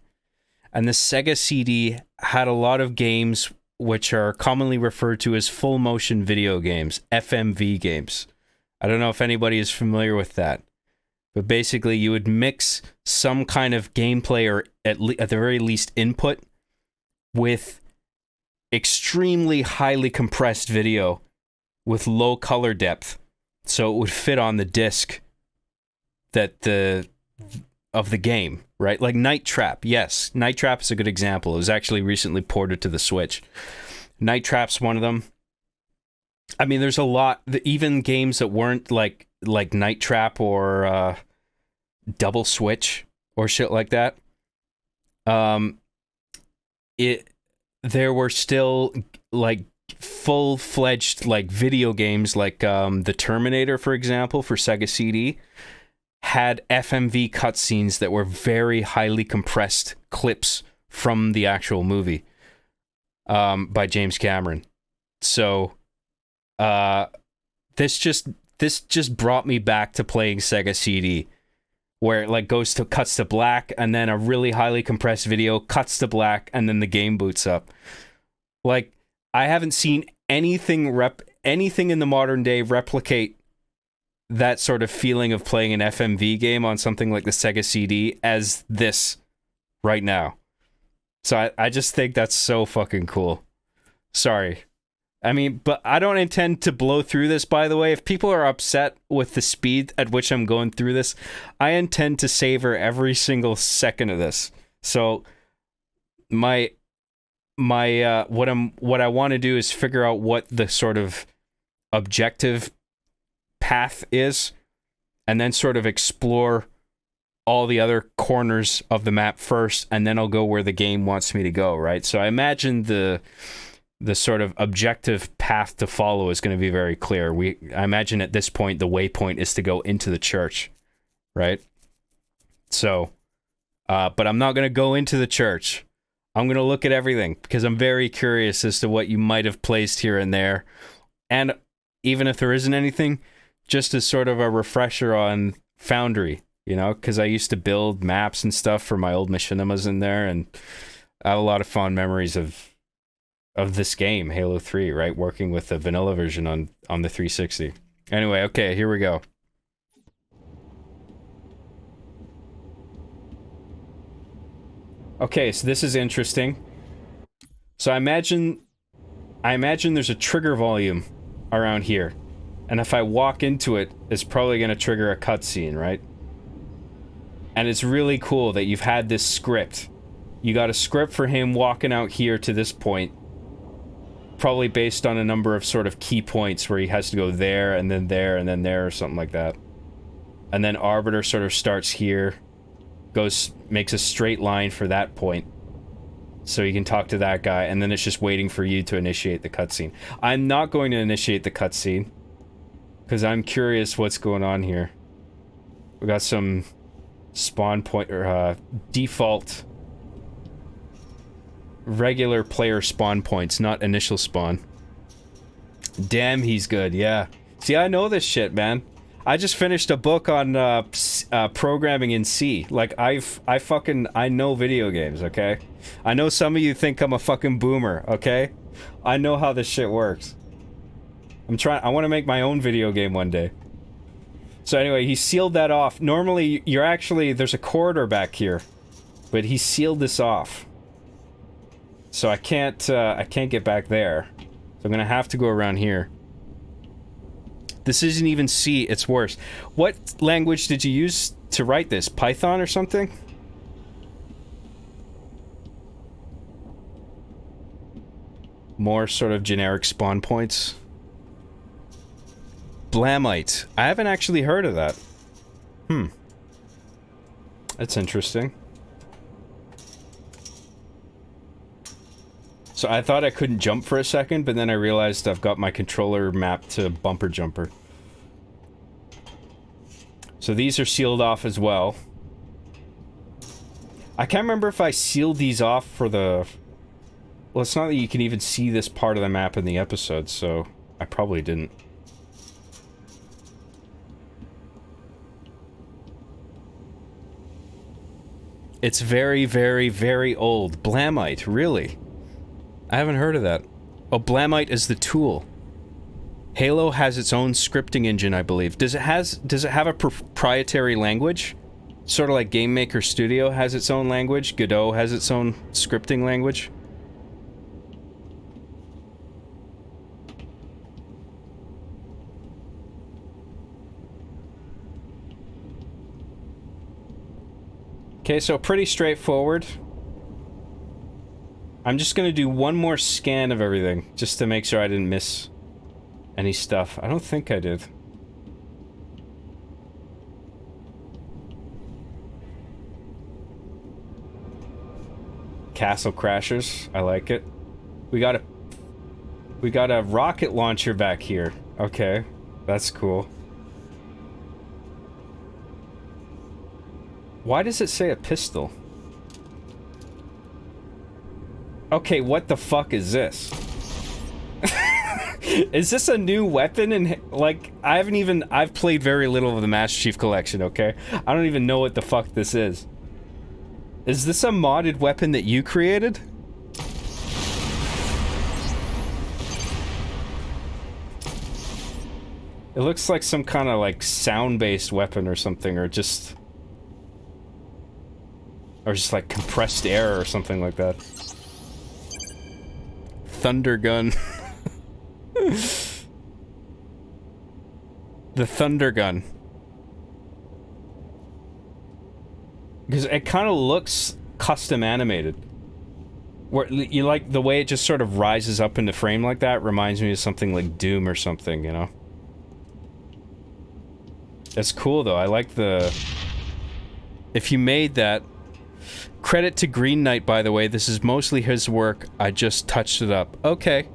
S2: And the Sega CD had a lot of games which are commonly referred to as full motion video games, FMV games. I don't know if anybody is familiar with that. But basically, you would mix some kind of gameplay or at the very least input with extremely highly compressed video with low color depth, so it would fit on the disc of the game, right? Like Night Trap. Yes, Night Trap is a good example. It was actually recently ported to the Switch. Night Trap's one of them. I mean, there's a lot. Even games that weren't like Night Trap or Double Switch or shit like that. There were still like full-fledged like video games like the Terminator, for example, for Sega CD, had FMV cutscenes that were very highly compressed clips from the actual movie by James Cameron. So this just brought me back to playing Sega CD, where it like cuts to black, and then a really highly compressed video cuts to black, and then the game boots up. Like, I haven't seen anything in the modern day replicate that sort of feeling of playing an FMV game on something like the Sega CD as this right now. So I just think that's so fucking cool. Sorry. I mean, but I don't intend to blow through this, by the way. If people are upset with the speed at which I'm going through this, I intend to savor every single second of this. So what I want to do is figure out what the sort of objective path is, and then sort of explore all the other corners of the map first, and then I'll go where the game wants me to go, right? So I imagine the sort of objective path to follow is going to be very clear. I imagine at this point the waypoint is to go into the church, right? So, but I'm not going to go into the church. I'm going to look at everything because I'm very curious as to what you might have placed here and there. And even if there isn't anything, just as sort of a refresher on Foundry you know, because I used to build maps and stuff for my old machinimas in there, and I have a lot of fond memories of this game, Halo 3, right? Working with the vanilla version on the 360. Anyway, okay, here we go. Okay, so this is interesting. So I imagine there's a trigger volume around here. And if I walk into it, it's probably going to trigger a cutscene, right? And it's really cool that you've had this script. You got a script for him walking out here to this point. Probably based on a number of sort of key points where he has to go there, and then there, and then there, or something like that. And then Arbiter sort of starts here. Makes a straight line for that point. So you can talk to that guy, and then it's just waiting for you to initiate the cutscene. I'm not going to initiate the cutscene. Because I'm curious what's going on here. We got some spawn point, or default regular player spawn points, not initial spawn. Damn, he's good, yeah. See, I know this shit, man. I just finished a book on programming in C. Like, I know video games, okay? I know some of you think I'm a fucking boomer, okay? I know how this shit works. I want to make my own video game one day. So anyway, he sealed that off. Normally, there's a corridor back here. But he sealed this off. So I can't get back there. So I'm gonna have to go around here. This isn't even C, it's worse. What language did you use to write this? Python or something? More sort of generic spawn points. Blamite. I haven't actually heard of that. That's interesting. So I thought I couldn't jump for a second, but then I realized I've got my controller mapped to bumper jumper. So these are sealed off as well. I can't remember if I sealed these off for the... Well, it's not that you can even see this part of the map in the episode, so I probably didn't. It's very, very, very old. Blamite, really? I haven't heard of that. Oh, Blamite is the tool. Halo has its own scripting engine, I believe. Does it have a proprietary language? Sort of like Game Maker Studio has its own language. Godot has its own scripting language. Okay, so pretty straightforward. I'm just gonna do one more scan of everything, just to make sure I didn't miss any stuff. I don't think I did. Castle Crashers, I like it. We got a rocket launcher back here. Okay, that's cool. Why does it say a pistol? Okay, what the fuck is this? Is this a new weapon? And like, I've played very little of the Master Chief Collection, okay? I don't even know what the fuck this is. Is this a modded weapon that you created? It looks like some kind of like sound-based weapon or something, or just like compressed air or something like that. Thunder gun. The thunder gun. Because it kind of looks custom animated. Where you like the way it just sort of rises up into frame like that, reminds me of something like Doom or something, you know? That's cool though. I like the... If you made that... Credit to Green Knight, by the way. This is mostly his work. I just touched it up. Okay.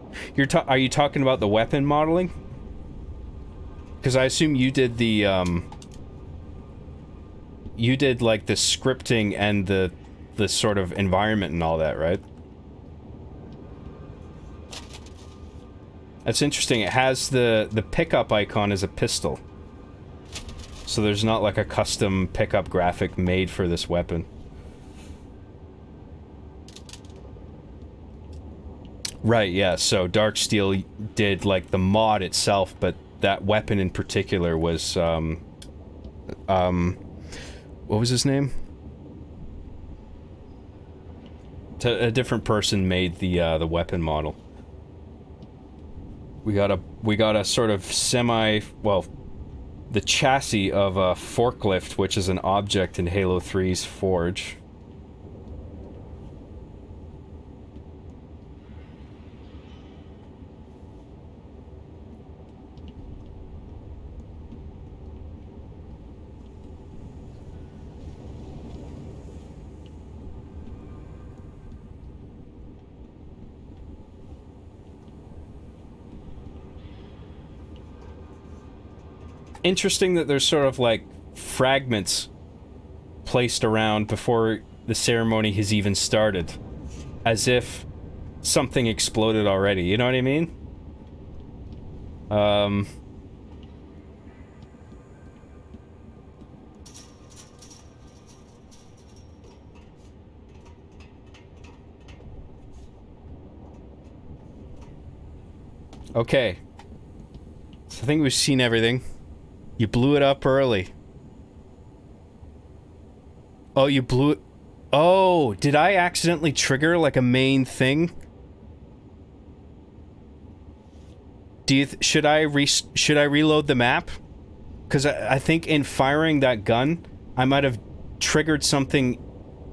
S2: Are you talking about the weapon modeling? Because I assume you did the, you did, like, the scripting and the sort of environment and all that, right? That's interesting. It has the pickup icon as a pistol. So there's not like a custom pickup graphic made for this weapon. Right, yeah, so Drksteel did like the mod itself, but that weapon in particular was, what was his name? A different person made the weapon model. We got a sort of well, the chassis of a forklift, which is an object in Halo 3's Forge. Interesting that there's sort of like fragments placed around before the ceremony has even started, as if something exploded already, you know what I mean? Okay, so I think we've seen everything. You blew it up early. Oh, you blew it... Oh, did I accidentally trigger, like, a main thing? Do you... should I reload the map? Because I think in firing that gun, I might have triggered something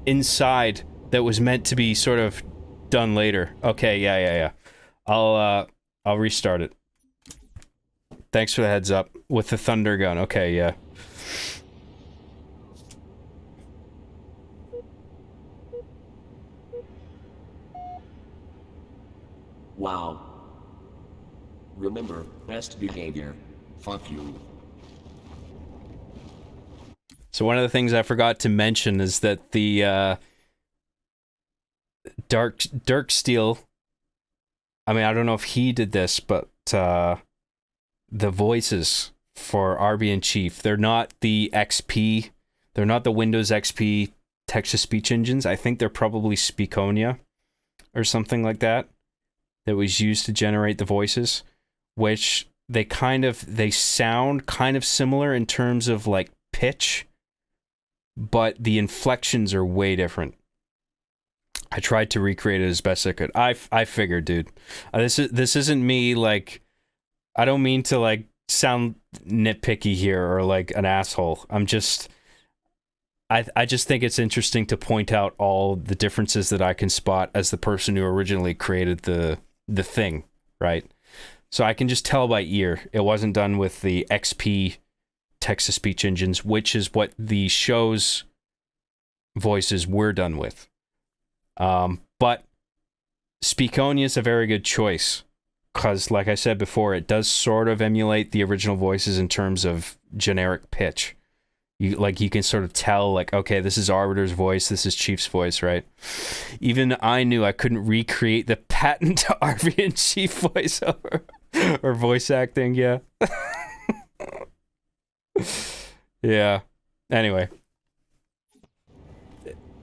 S2: inside that was meant to be sort of done later. Okay, yeah. I'll restart it. Thanks for the heads up. With the thunder gun. Okay, yeah.
S6: Wow. Remember, best behavior. Fuck you.
S2: So one of the things I forgot to mention is that the Drksteel, I mean, I don't know if he did this, but the voices for Arby and Chief, they're not the XP, they're not the Windows XP text-to-speech engines. I think they're probably Speakonia or something like that was used to generate the voices, which they sound kind of similar in terms of like pitch, but the inflections are way different. I tried to recreate it as best I could. I figured, dude, this isn't me, like, I don't mean to like sound nitpicky here or like an asshole. I just think it's interesting to point out all the differences that I can spot as the person who originally created the thing, right? So I can just tell by ear. It wasn't done with the XP text-to-speech engines, which is what the show's voices were done with. But Speakonia is a very good choice, because, like I said before, it does sort of emulate the original voices in terms of generic pitch. You can sort of tell, like, okay, this is Arbiter's voice, this is Chief's voice, right? Even I knew I couldn't recreate the patent Arby and Chief voiceover. Or voice acting, yeah. Yeah. Anyway.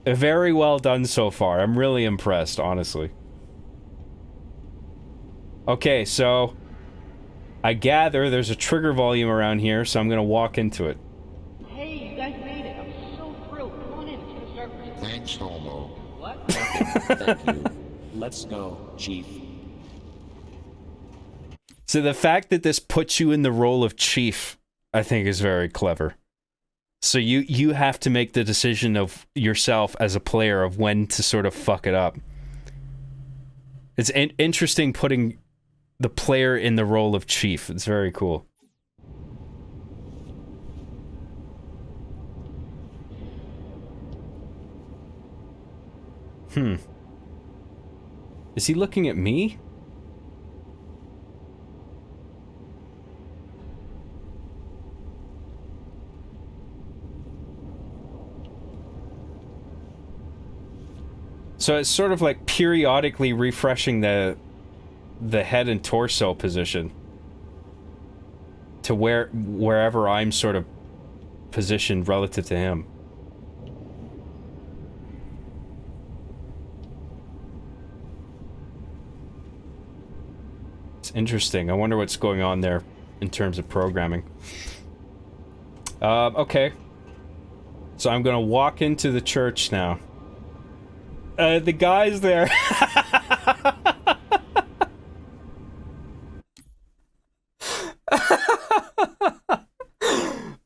S2: Very well done so far. I'm really impressed, honestly. Okay, so I gather there's a trigger volume around here, so I'm gonna walk into it.
S8: Hey, you guys made it. I'm so thrilled. Come on in. It's gonna start pretty soon.
S1: Thanks, Homo.
S8: What?
S6: Thank you. Let's go, Chief.
S2: So the fact that this puts you in the role of Chief, I think, is very clever. So you have to make the decision of yourself as a player of when to sort of fuck it up. It's interesting putting the player in the role of Chief. It's very cool. Is he looking at me? So it's sort of like periodically refreshing the head and torso position to wherever I'm sort of position relative to him. It's interesting. I wonder what's going on there in terms of programming. Okay. So I'm gonna walk into the church now. The guy's there.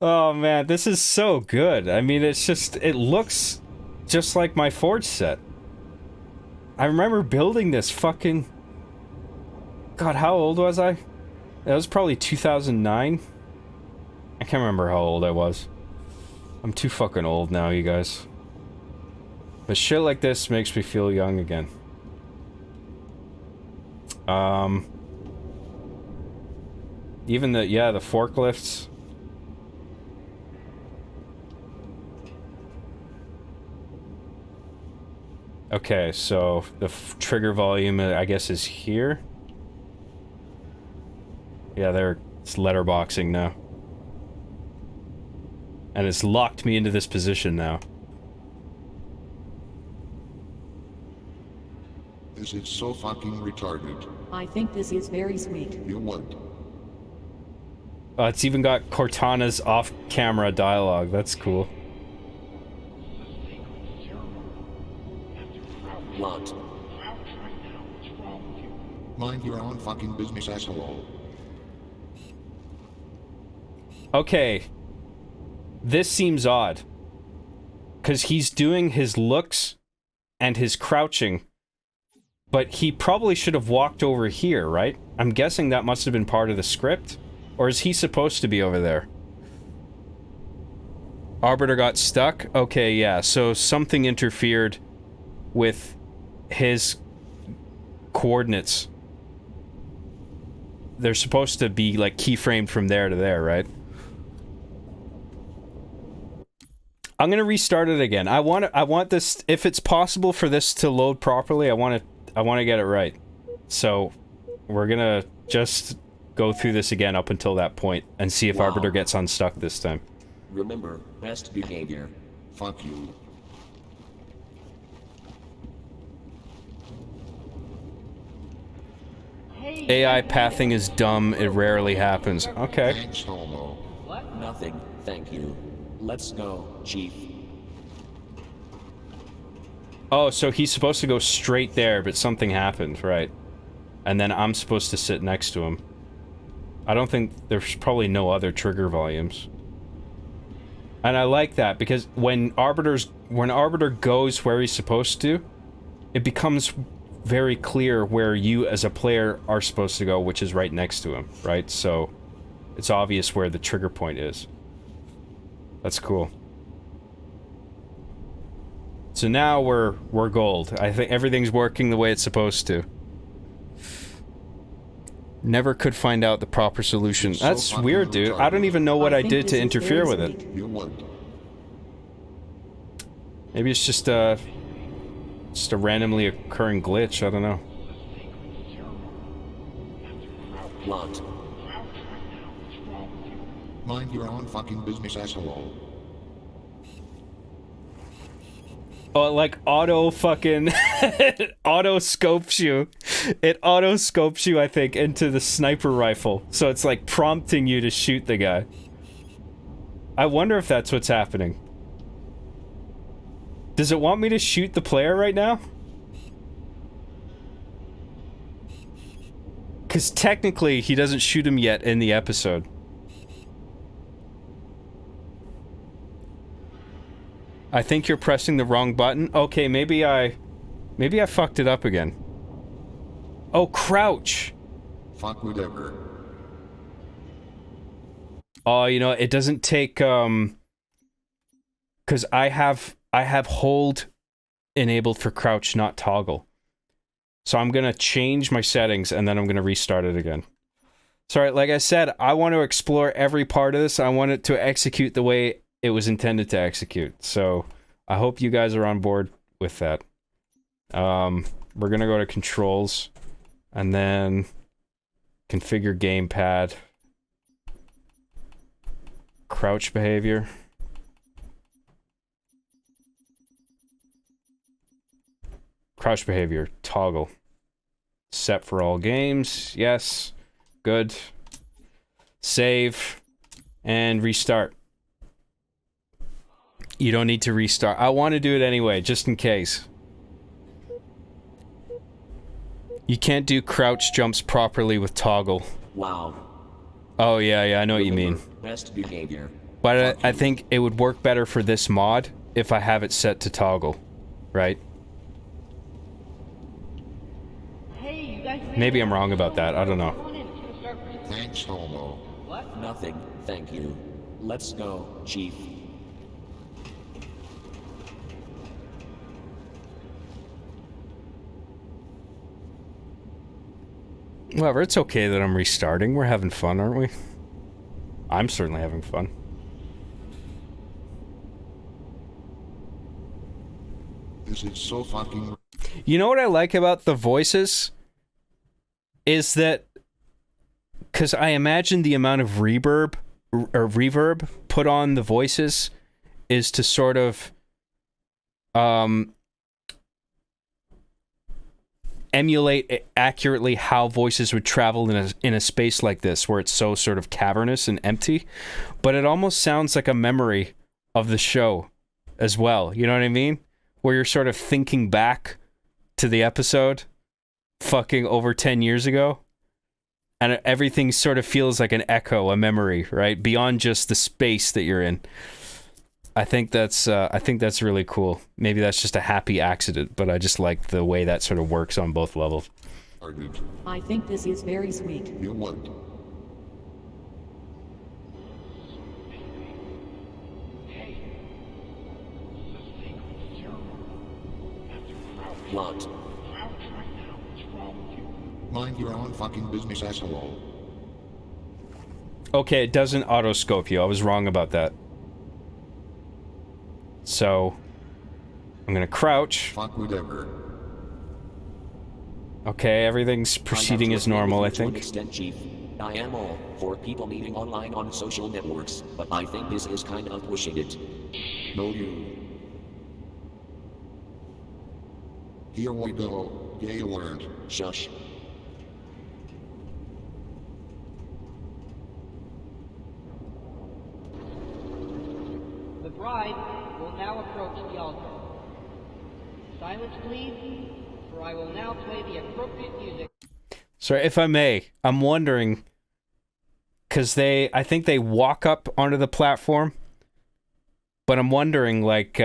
S2: Oh man, this is so good. I mean, it's just, it looks just like my Forge set. I remember building this fucking... God, how old was I? That was probably 2009. I can't remember how old I was. I'm too fucking old now, you guys. But shit like this makes me feel young again. Even the, yeah, the forklifts. Okay, so the trigger volume, I guess, is here. Yeah, it's letterboxing now. And it's locked me into this position now.
S1: This is so fucking retarded.
S7: I think this is very sweet.
S1: You won't.
S2: It's even got Cortana's off-camera dialogue. That's cool.
S6: What?
S1: Mind your own fucking business, asshole.
S2: Okay. This seems odd. Because he's doing his looks and his crouching. But he probably should have walked over here, right? I'm guessing that must have been part of the script. Or is he supposed to be over there? Arbiter got stuck? Okay, yeah. So something interfered with his coordinates. They're supposed to be, like, keyframed from there to there, right? I'm gonna restart it again. I want this, if it's possible for this to load properly, I want to get it right. So, we're gonna just go through this again up until that point and see if Arbiter gets unstuck this time.
S6: Remember, best behavior.
S1: Fuck you.
S2: AI pathing is dumb, it rarely happens. Okay.
S1: Thanks, homo.
S6: Nothing, thank you. Let's go, Chief.
S2: Oh, so he's supposed to go straight there, but something happened, right? And then I'm supposed to sit next to him. I don't think there's probably no other trigger volumes. And I like that because when Arbiter goes where he's supposed to, it becomes very clear where you as a player are supposed to go, which is right next to him, right? So it's obvious where the trigger point is. That's cool. So now we're gold. I think everything's working the way it's supposed to. Never could find out the proper solution.
S1: So
S2: That's
S1: fucking
S2: weird, dude. I don't even know what I did to interfere with it.
S1: You won't.
S2: Maybe it's just a randomly occurring glitch. I don't know.
S6: What?
S1: Mind your own fucking business, asshole.
S2: Oh, like auto fucking auto scopes you. It auto scopes you, I think, into the sniper rifle. So it's like prompting you to shoot the guy. I wonder if that's what's happening. Does it want me to shoot the player right now? Because technically, he doesn't shoot him yet in the episode. I think you're pressing the wrong button. Okay, maybe I fucked it up again. Oh, crouch.
S1: Fuck whatever.
S2: Oh, you know, it doesn't take, because I have hold enabled for crouch, not toggle. So I'm gonna change my settings and then I'm gonna restart it again. Sorry, like I said, I want to explore every part of this. I want it to execute the way it was intended to execute. So I hope you guys are on board with that. We're gonna go to controls and then configure gamepad. Crouch behavior. Crouch behavior. Toggle. Set for all games. Yes. Good. Save. And restart. You don't need to restart. I want to do it anyway, just in case. You can't do crouch jumps properly with toggle.
S6: Wow.
S2: Oh, yeah, I know what you mean.
S6: Best behavior.
S2: But I think it would work better for this mod if I have it set to toggle, right?
S8: Hey, you guys made
S2: Maybe
S8: it.
S2: I'm wrong about that. I don't know.
S8: Come on in. It's gonna start pretty soon.
S1: Thanks, Homo.
S8: What?
S6: Nothing, thank you. Let's go, Chief.
S2: Whatever, it's okay that I'm restarting. We're having fun, aren't we? I'm certainly having fun.
S1: This is so fucking...
S2: You know what I like about the voices? Is that... Because I imagine the amount of reverb put on the voices is to sort of... emulate accurately how voices would travel in a space like this, where it's so sort of cavernous and empty. But it almost sounds like a memory of the show as well. You know what I mean? Where you're sort of thinking back to the episode fucking over 10 years ago. And everything sort of feels like an echo, a memory, right? Beyond just the space that you're in. I think that's really cool. Maybe that's just a happy accident, but I just like the way that sort of works on both levels.
S1: Argued.
S7: I think this is very sweet.
S1: You what?
S4: Hey, this is a sacred ceremony. You have to crouch.
S6: What?
S4: Crouch right now. What's wrong with you?
S1: Mind your own fucking business, asshole.
S2: Okay, it doesn't autoscope you. I was wrong about that. So, I'm gonna crouch.
S1: Fuck whatever.
S2: Okay, everything's proceeding as normal, I
S6: To an
S2: think.
S6: extent, Chief. I am all for people meeting online on social networks, but I think this is kind of pushing it.
S1: No, you. Here we go. Gay alert.
S6: Shush.
S8: The bride will now approach the altar. Silence, please, for I will now play the appropriate music.
S2: Sorry, if I may, I'm wondering, because I think they walk up onto the platform, but I'm wondering, like,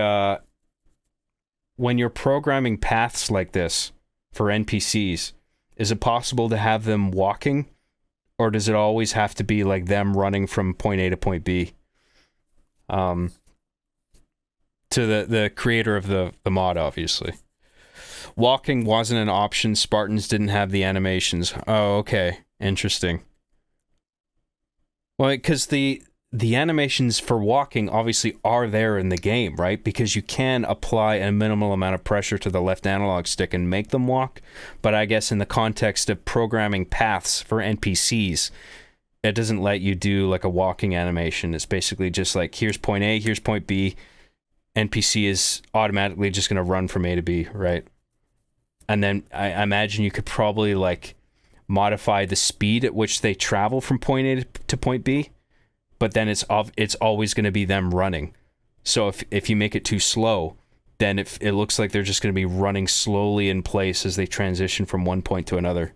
S2: when you're programming paths like this for NPCs, is it possible to have them walking, or does it always have to be, like, them running from point A to point B? To the creator of the mod, obviously. Walking wasn't an option. Spartans didn't have the animations. Oh, okay. Interesting. Well, because the animations for walking obviously are there in the game, right? Because you can apply a minimal amount of pressure to the left analog stick and make them walk. But I guess in the context of programming paths for NPCs, it doesn't let you do like a walking animation. It's basically just like, here's point A, here's point B. NPC is automatically just going to run from A to B, right? And then I imagine you could probably like modify the speed at which they travel from point A to point B, but then it's always going to be them running. So if you make it too slow, then it looks like they're just going to be running slowly in place as they transition from one point to another.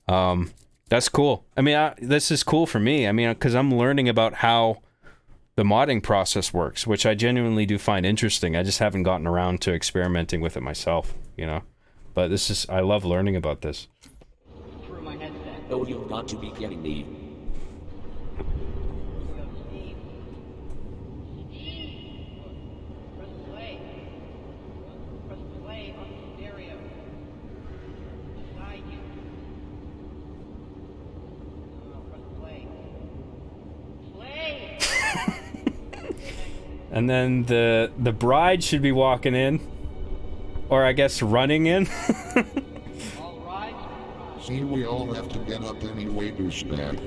S2: That's cool. I mean, this is cool for me. I mean, because I'm learning about how the modding process works, which I genuinely do find interesting. I just haven't gotten around to experimenting with it myself, you know? But I love learning about this.
S8: Through my headset.
S6: Oh, you've got to be kidding me.
S8: Steve. Press play. Press play on the stereo. Beside you. Press play. Play!
S2: And then the bride should be walking in, or I guess running in.
S8: All rise.
S1: See, we all have to get up anyway, douchebag.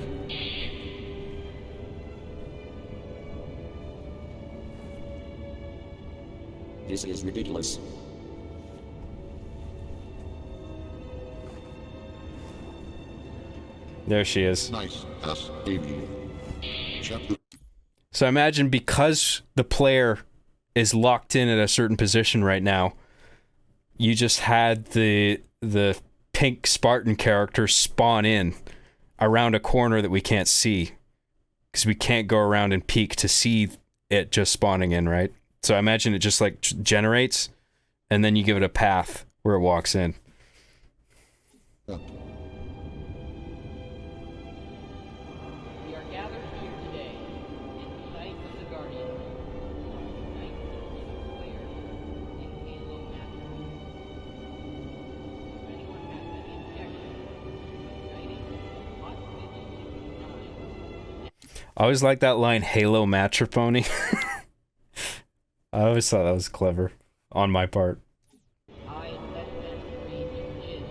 S6: This is ridiculous.
S2: There she is.
S1: Nice. S-A-B. Chapter.
S2: So imagine because the player is locked in at a certain position right now, you just had the pink Spartan character spawn in around a corner that we can't see. Because we can't go around and peek to see it just spawning in, right? So I imagine it just like generates, and then you give it a path where it walks in.
S8: We are gathered here today in the sight of the Guardian. Unite the player in Halo Master. If anyone has any objections to uniting Hot Bitch 69,
S2: I always like that line, Halo Matropony. I always thought that was clever on my part.
S8: I less than range jizz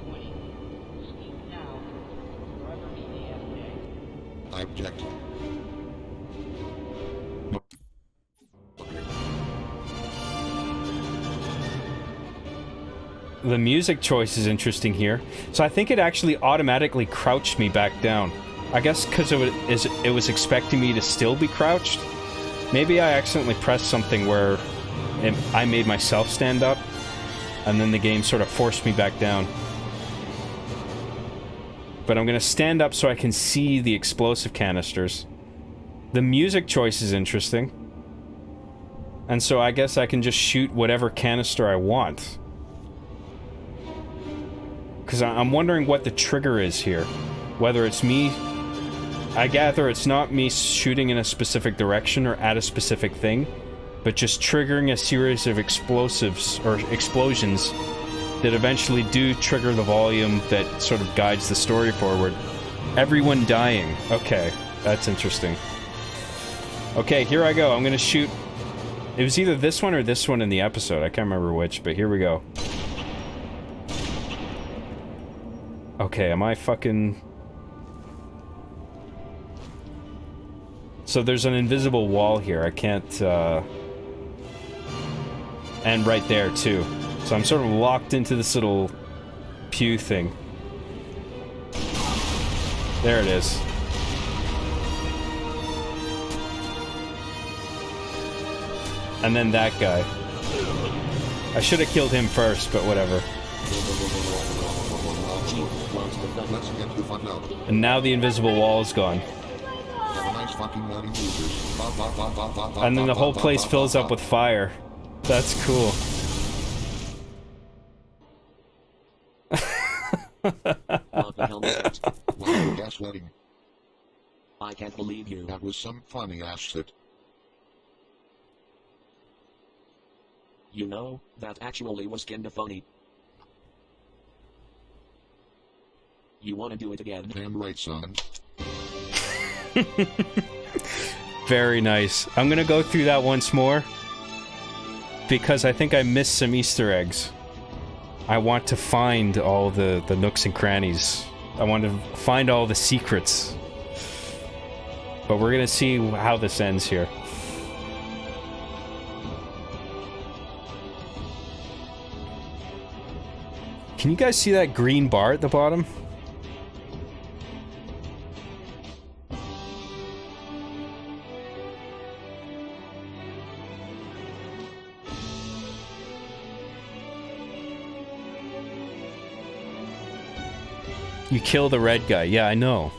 S8: 20. Speak now, forever be AFK.
S1: I object.
S2: The music choice is interesting here. So I think it actually automatically crouched me back down. I guess because it was expecting me to still be crouched. Maybe I accidentally pressed something where I made myself stand up, and then the game sort of forced me back down. But I'm gonna stand up so I can see the explosive canisters. The music choice is interesting. And so I guess I can just shoot whatever canister I want. Because I'm wondering what the trigger is here. Whether it's me... I gather it's not me shooting in a specific direction or at a specific thing, but just triggering a series of explosives or explosions that eventually do trigger the volume that sort of guides the story forward. Everyone dying. Okay, that's interesting. Okay, here I go. I'm gonna shoot... It was either this one or this one in the episode. I can't remember which, but here we go. Okay, am I fucking... So there's an invisible wall here. I can't, and right there, too. So I'm sort of locked into this little pew thing. There it is. And then that guy. I should have killed him first, but whatever.
S1: Let's get the fun out.
S2: And now the invisible wall is gone.
S1: Have a nice fucking landing, losers.
S2: And then the whole place fills up with fire. That's cool.
S6: What the hell was that?
S1: Wow, gaslighting.
S6: I can't believe you.
S1: That was some funny ass shit.
S6: You know, that actually was kinda funny. You wanna do it again?
S1: Damn right, son.
S2: Very nice. I'm gonna go through that once more because I think I missed some Easter eggs. I want to find all the nooks and crannies. I want to find all the secrets. But we're gonna see how this ends here. Can you guys see that green bar at the bottom? You kill the red guy. Yeah, I know.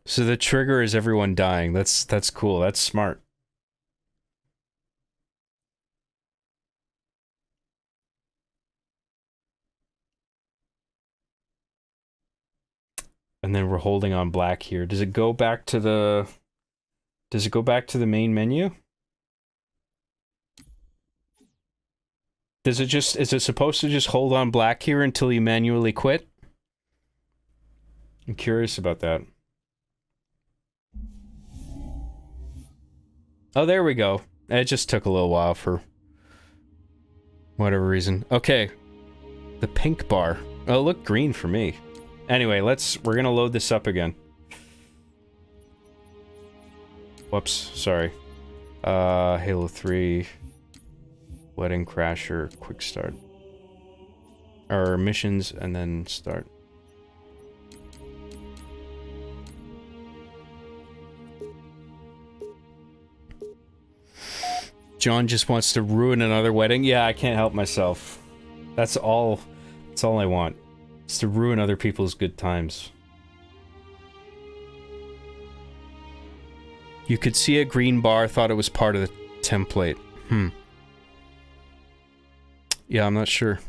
S2: So the trigger is everyone dying. That's cool. That's smart. And then we're holding on black here. Does it go back to the... Does it go back to the main menu? Does it just... Is it supposed to just hold on black here until you manually quit? I'm curious about that. Oh, there we go. It just took a little while for whatever reason. Okay. The pink bar. Oh, it looked green for me. Anyway, we're gonna load this up again. Whoops, sorry. Halo 3. Wedding Crasher, quick start. or missions, and then start. John just wants to ruin another wedding. Yeah, I can't help myself. That's all I want. It's to ruin other people's good times. You could see a green bar, thought it was part of the template. Yeah, I'm not sure.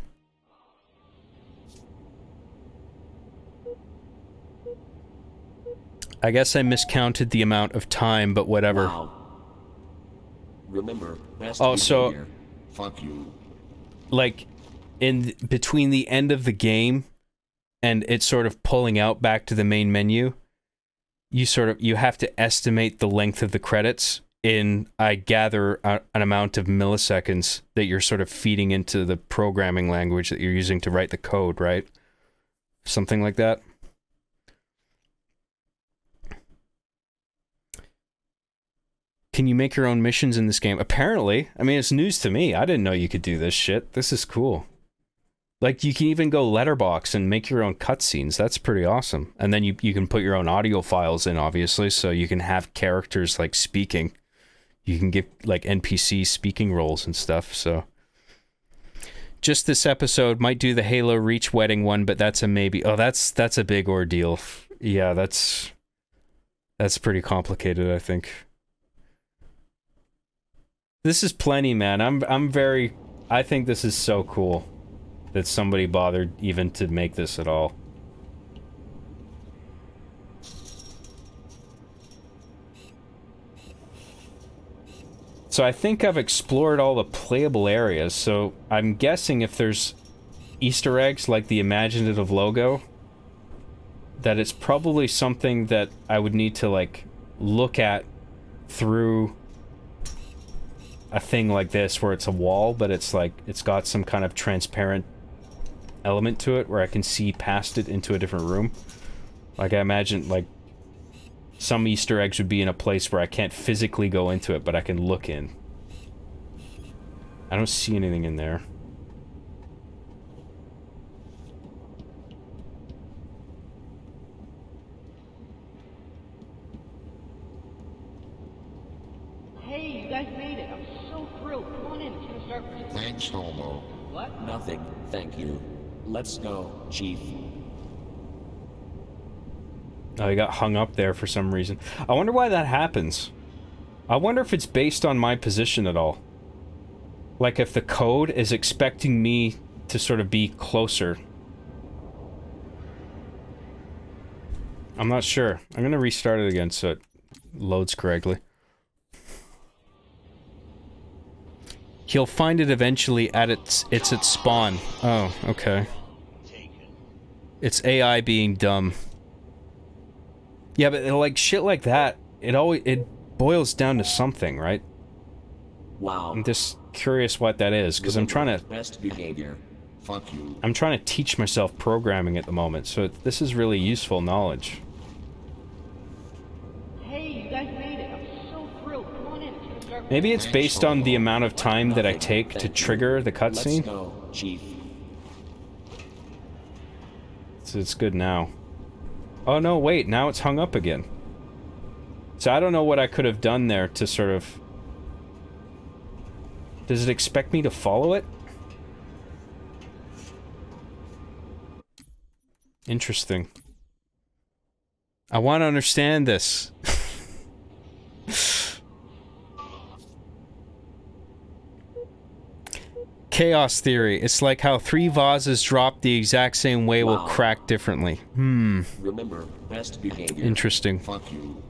S2: I guess I miscounted the amount of time, but whatever.
S6: Wow. Remember, best
S2: Oh, so
S6: behavior. Fuck you.
S2: like in between the end of the game and it's sort of pulling out back to the main menu, you have to estimate the length of the credits in, I gather, an amount of milliseconds that you're sort of feeding into the programming language that you're using to write the code, right? Something like that. Can you make your own missions in this game? Apparently. I mean, it's news to me. I didn't know you could do this shit. This is cool. Like, you can even go letterbox and make your own cutscenes. That's pretty awesome. And then you can put your own audio files in, obviously, so you can have characters, like, speaking. You can give, like, NPC speaking roles and stuff, so... Just this episode might do the Halo Reach wedding one, but that's a maybe. Oh, that's a big ordeal. Yeah, that's pretty complicated, I think. This is plenty, man. I think this is so cool that somebody bothered even to make this at all. So I think I've explored all the playable areas, so I'm guessing if there's Easter eggs like the imaginative logo, that it's probably something that I would need to, like, look at through a thing like this where it's a wall, but it's like, it's got some kind of transparent element to it where I can see past it into a different room. Like, I imagine, like, some Easter eggs would be in a place where I can't physically go into it, but I can look in. I don't see anything in there.
S8: Hey, you guys made it. I'm so thrilled. Come on in. It's gonna start.
S1: Thanks, Homo.
S8: What?
S6: Nothing, thank you. Let's go, Chief.
S2: Oh, he got hung up there for some reason. I wonder why that happens. I wonder if it's based on my position at all. Like, if the code is expecting me to sort of be closer. I'm not sure. I'm gonna restart it again so it loads correctly. He'll find it eventually at its spawn. Oh, okay. It's AI being dumb. Yeah, but like shit like that, it boils down to something, right?
S6: Wow.
S2: I'm just curious what that is, because I'm trying to...
S6: Best behavior.
S1: Fuck you.
S2: I'm trying to teach myself programming at the moment, so this is really useful knowledge.
S8: Hey, you guys made it. I'm so thrilled. Come on in. It's gonna start.
S2: Maybe it's based on the amount of time that I take to trigger the
S6: Let's
S2: cutscene.
S6: go, Chief.
S2: So it's good now. Oh no, wait, now it's hung up again. So I don't know what I could have done there to sort of... Does it expect me to follow it? Interesting. I want to understand this. Chaos theory. It's like how 3 vases dropped the exact same way will crack differently.
S6: Remember, best behavior.
S2: Interesting.
S1: Fuck you.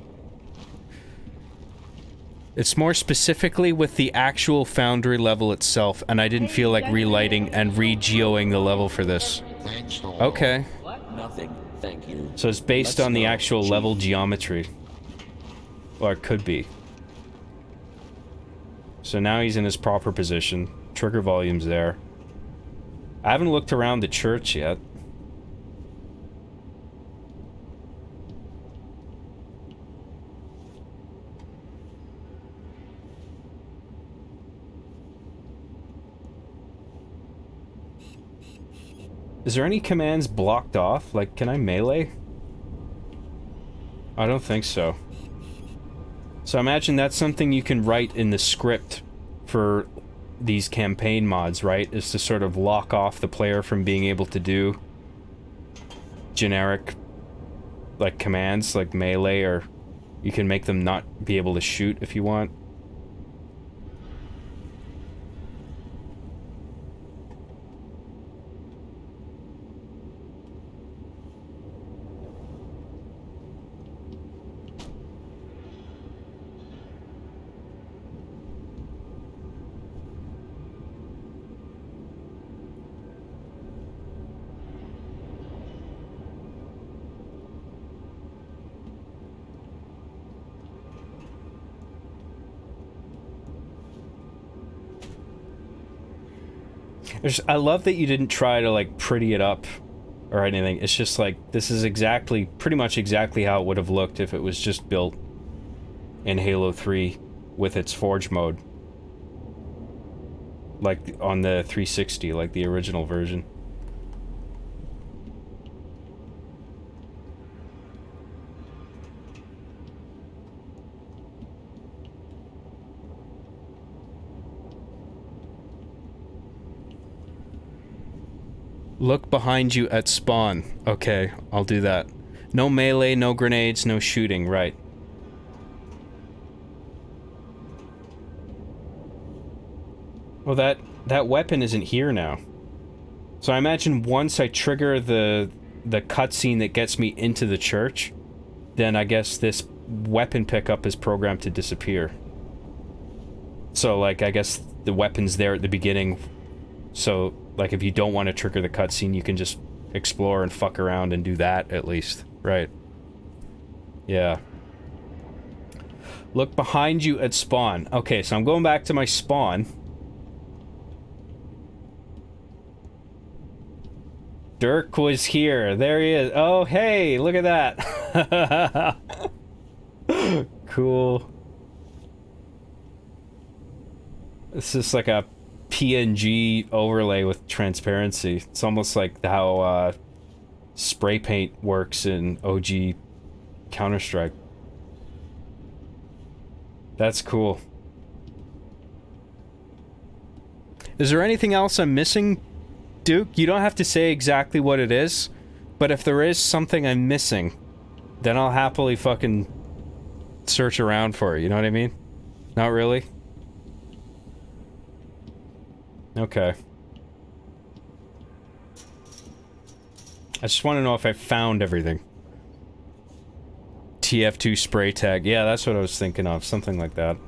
S2: It's more specifically with the actual Foundry level itself, and I didn't feel like relighting and re-geoing the level for this.
S1: Thanks, Homo.
S2: Okay.
S6: Nothing, thank you.
S2: So it's based
S6: Let's
S2: on the
S6: go,
S2: actual
S6: Chief.
S2: level geometry. Or it could be. So now he's in his proper position. Trigger volume's there. I haven't looked around the church yet. Is there any commands blocked off? Like, can I melee? I don't think so. So I imagine that's something you can write in the script for these campaign mods, right? Is to sort of lock off the player from being able to do generic, like, commands, like melee, or you can make them not be able to shoot if you want. I love that you didn't try to, like, pretty it up or anything. It's just like, this is exactly, pretty much exactly how it would have looked if it was just built in Halo 3 with its Forge mode. Like, on the 360, like the original version. Look behind you at spawn. Okay, I'll do that. No melee, no grenades, no shooting, right. Well, that weapon isn't here now. So I imagine once I trigger the cutscene that gets me into the church, then I guess this weapon pickup is programmed to disappear. So, like, I guess the weapon's there at the beginning, so, like, if you don't want to trigger the cutscene, you can just explore and fuck around and do that, at least. Right. Yeah. Look behind you at spawn. Okay, so I'm going back to my spawn. Dirk was here. There he is. Oh, hey, look at that. Cool. This is like a PNG overlay with transparency. It's almost like how spray paint works in OG Counter-Strike. That's cool. Is there anything else I'm missing, Duke? You don't have to say exactly what it is, but if there is something I'm missing, then I'll happily fucking search around for it, you know what I mean? Not really? Okay. I just want to know if I found everything. TF2 spray tag. Yeah, that's what I was thinking of. Something like that.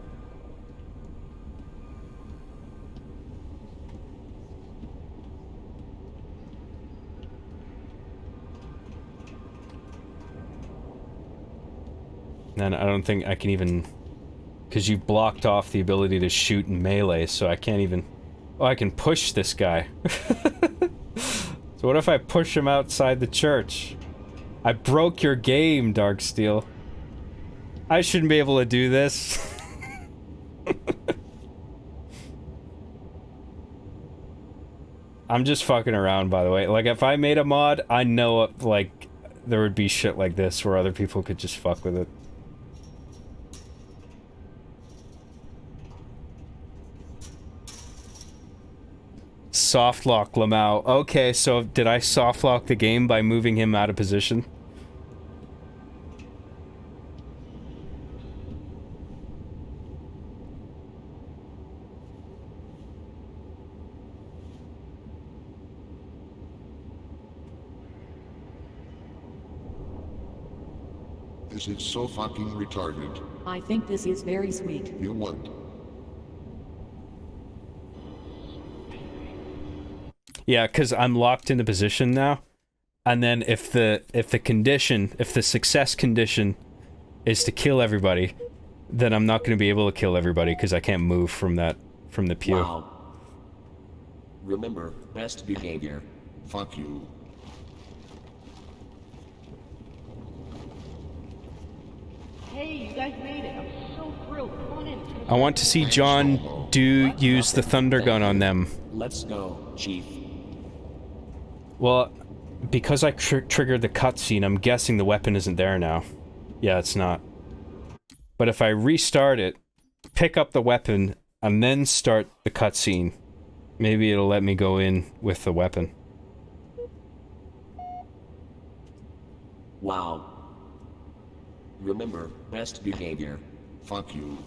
S2: And I don't think I can even... Because you blocked off the ability to shoot in melee, so I can't even... Oh, I can push this guy. So what if I push him outside the church? I broke your game, Drksteel. I shouldn't be able to do this. I'm just fucking around, by the way. Like, if I made a mod, I know, like, there would be shit like this where other people could just fuck with it. Softlock Lamau. Okay, so did I softlock the game by moving him out of position?
S1: This is so fucking retarded.
S7: I think this is very sweet.
S1: You won't.
S2: Yeah, because I'm locked in the position now, and then if the success condition is to kill everybody, then I'm not going to be able to kill everybody because I can't move from the pew.
S6: Wow. Remember, best behavior.
S1: Fuck you.
S8: Hey, you guys made it. I'm so thrilled. Come on in.
S2: I want to see John use the thunder gun on them.
S6: Let's go, Chief.
S2: Well, because I triggered the cutscene, I'm guessing the weapon isn't there now. Yeah, it's not. But if I restart it, pick up the weapon, and then start the cutscene, maybe it'll let me go in with the weapon.
S6: Wow. Remember, best behavior.
S1: Fuck you.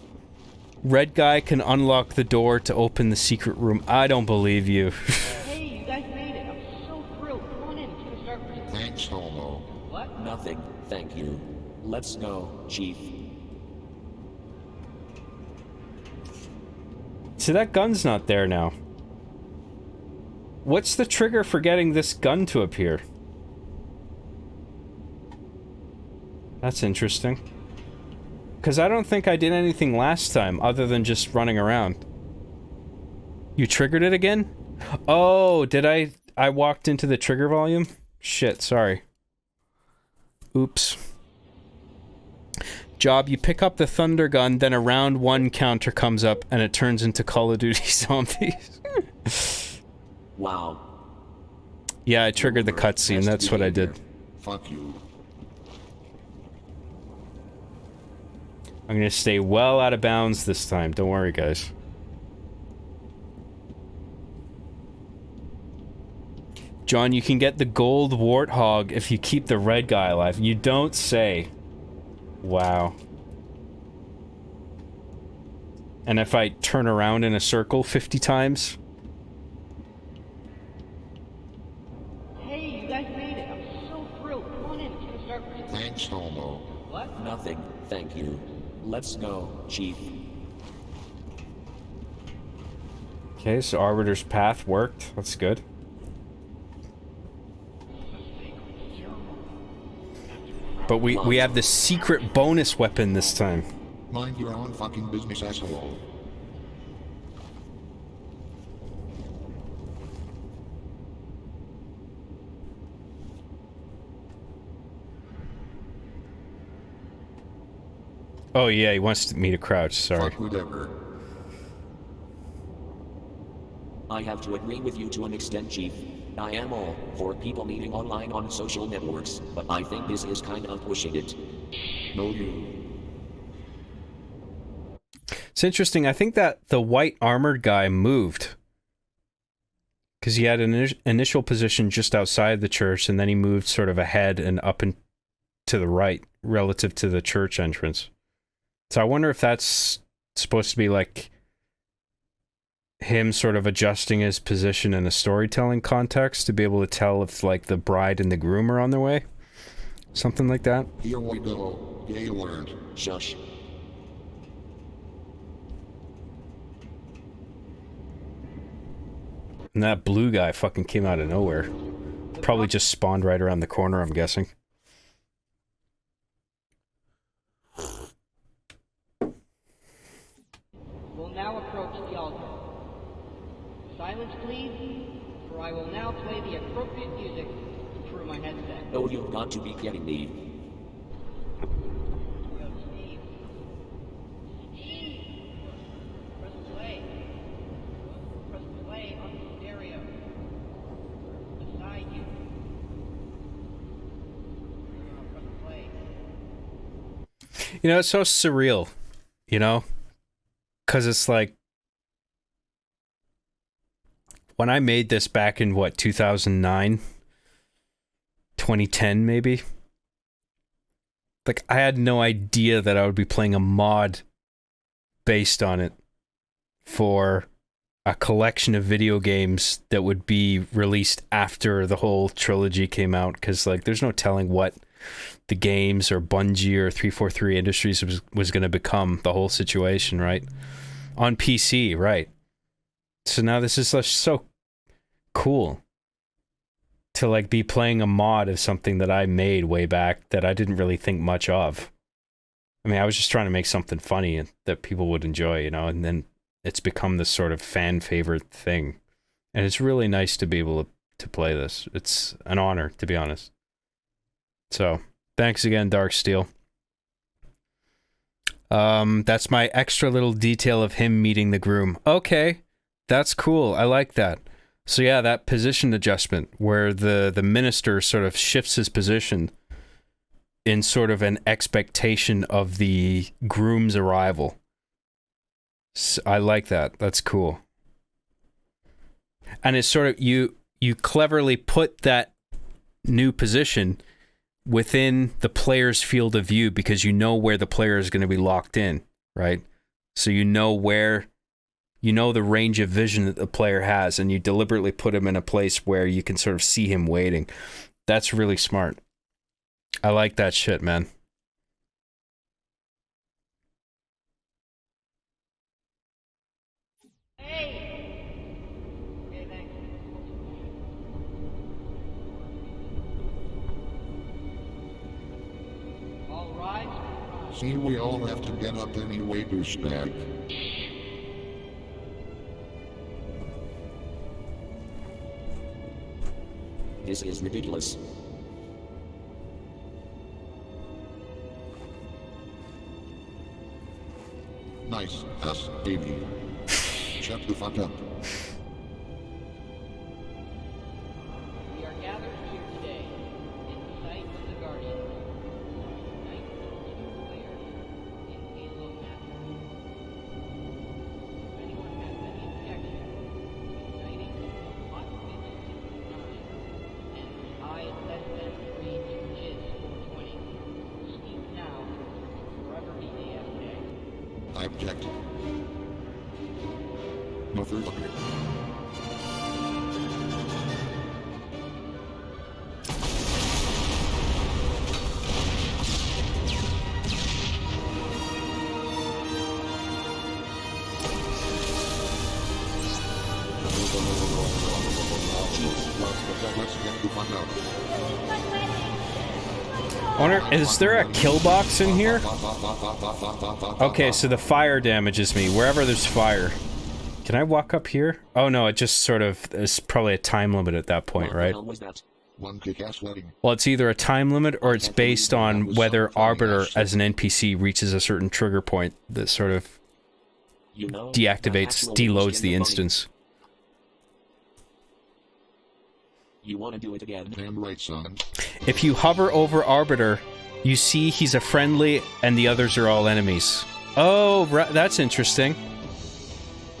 S2: Red guy can unlock the door to open the secret room. I don't believe you.
S8: Hey, you guys made it. I'm so thrilled. Come on in. It's gonna start pretty soon.
S1: Thanks, Homo.
S8: What?
S6: Nothing, thank you. Let's go, Chief.
S2: See, that gun's not there now. What's the trigger for getting this gun to appear? That's interesting. Because I don't think I did anything last time other than just running around. You triggered it again? Oh, did I? I walked into the trigger volume? Shit, sorry. Oops. Job, you pick up the thunder gun, then a round 1 counter comes up and it turns into Call of Duty Zombies.
S6: Wow.
S2: Yeah, I triggered the cutscene, that's what I did.
S1: Fuck you.
S2: I'm gonna stay well out of bounds this time, don't worry guys. John, you can get the gold warthog if you keep the red guy alive. You don't say. Wow. And if I turn around in a circle 50 times?
S8: Hey, you guys made it. I'm so thrilled. Come on in. It's gonna start pretty soon.
S1: Thanks, Homo.
S8: What?
S6: Nothing, thank you. Let's go, Chief.
S2: Okay, so Arbiter's Path worked. That's good. But we have the secret bonus weapon this time.
S1: Mind your own fucking business, asshole.
S2: Oh yeah, he wants me to crouch, sorry.
S1: Fuck whatever.
S6: I have to agree with you to an extent, Chief. I am all for people meeting online on social networks, but I think this is kind of pushing it.
S1: No, you.
S2: It's interesting, I think that the white armored guy moved. Because he had an initial position just outside the church, and then he moved sort of ahead and up and to the right, relative to the church entrance. So I wonder if that's supposed to be like him sort of adjusting his position in a storytelling context to be able to tell if like the bride and the groom are on their way. Something like that.
S1: Here we go. Gay alert.
S6: Shush.
S2: And that blue guy fucking came out of nowhere. Probably just spawned right around the corner, I'm guessing.
S8: Will now approach the altar. Silence, please, for I will now play the appropriate music through my headset.
S6: Oh, you've got to be kidding me.
S8: Yo, Steve. Steve! Press play. Press play on the stereo. Beside you. Press play.
S2: You know, it's so surreal, you know? Because it's like, when I made this back in, what, 2009? 2010, maybe? Like, I had no idea that I would be playing a mod based on it for a collection of video games that would be released after the whole trilogy came out. Because, like, there's no telling what the games or Bungie or 343 Industries was going to become, the whole situation, right? On PC, right? So now this is just so cool to like be playing a mod of something that I made way back that I didn't really think much of. I mean, I was just trying to make something funny and that people would enjoy, you know, and then it's become this sort of fan favorite thing. And it's really nice to be able to play this. It's an honor, to be honest. So, thanks again, Drksteel. That's my extra little detail of him meeting the groom. Okay, that's cool. I like that. So yeah, that position adjustment where the minister sort of shifts his position in sort of an expectation of the groom's arrival. So I like that. That's cool. And it's sort of you cleverly put that new position within the player's field of view because you know where the player is going to be locked in, right? So you know the range of vision that the player has, and you deliberately put him in a place where you can sort of see him waiting. That's really smart. I like that shit, man.
S8: All rise.
S1: See, we all have to get up anyway, douchebag.
S6: This is ridiculous.
S1: Nice, us, baby. Shut the fuck up.
S8: We are gathered here today in the sight of the Guardian. Night to player in Halo Master. If anyone has any objection to igniting hot bits 9 and I less than 3 jizz 420, speak now or forever be AFK.
S1: I object. Motherfucker. Let's get the fuck out.
S2: Wonder, is there a kill box in here? Okay, so the fire damages me wherever there's fire. Can I walk up here? Oh no, it just sort of is probably a time limit at that point, right?
S6: What was that?
S1: One kick-ass wedding.
S2: Well, it's either a time limit or it's based on whether Arbiter as an NPC reaches a certain trigger point that sort of
S6: You know,
S2: deactivates,
S6: that actually
S2: deloads
S6: was
S2: the
S6: funny.
S2: instance.
S6: You want to do it again?
S1: Damn right, son.
S2: If you hover over Arbiter, you see he's a friendly and the others are all enemies. Oh, that's interesting.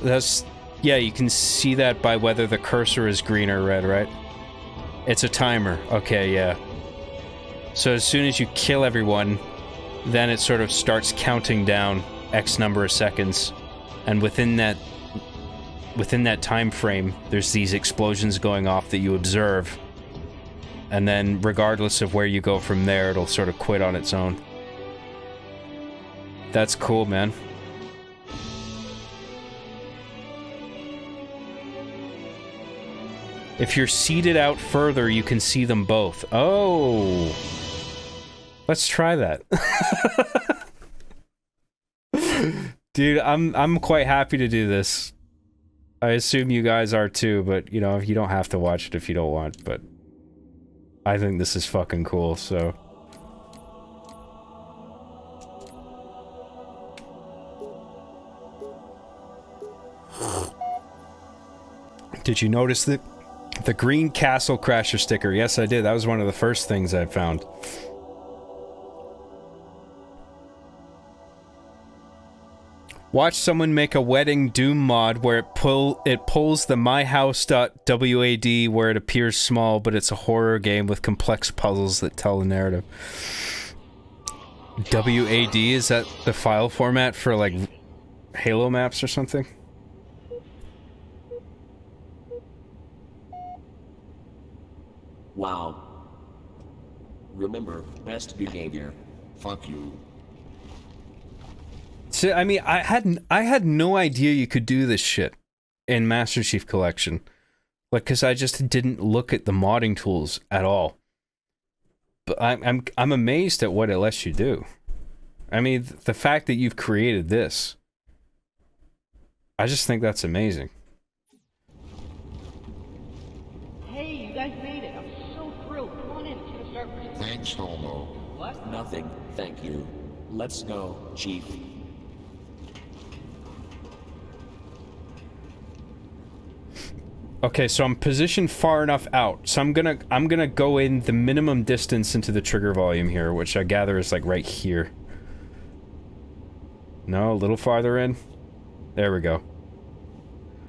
S2: That's... yeah, you can see that by whether the cursor is green or red, right? It's a timer. Okay, yeah. So as soon as you kill everyone, then it sort of starts counting down X number of seconds. And within that time frame, there's these explosions going off that you observe. And then, regardless of where you go from there, it'll sort of quit on its own. That's cool, man. If you're seated out further, you can see them both. Oh! Let's try that. Dude, I'm quite happy to do this. I assume you guys are too, but, you know, you don't have to watch it if you don't want, but... I think this is fucking cool, so... Did you notice the green Castle Crasher sticker? Yes, I did. That was one of the first things I found. Watch someone make a wedding Doom mod where it pulls the myhouse.wad where it appears small, but it's a horror game with complex puzzles that tell a narrative. WAD, is that the file format for, like, Halo maps or something?
S6: Wow. Remember, best behavior.
S1: Fuck you.
S2: So, I mean, I had no idea you could do this shit in Master Chief Collection. Like, because I just didn't look at the modding tools at all. But I'm amazed at what it lets you do. I mean, the fact that you've created this, I just think that's amazing.
S8: Hey, you guys made it. I'm so thrilled. Come on in. It's gonna start pretty soon.
S1: Thanks, Homo.
S8: What?
S6: Nothing, thank you. Let's go, Chief.
S2: Okay, so I'm positioned far enough out. So I'm gonna go in the minimum distance into the trigger volume here, which I gather is like right here. No, a little farther in. There we go.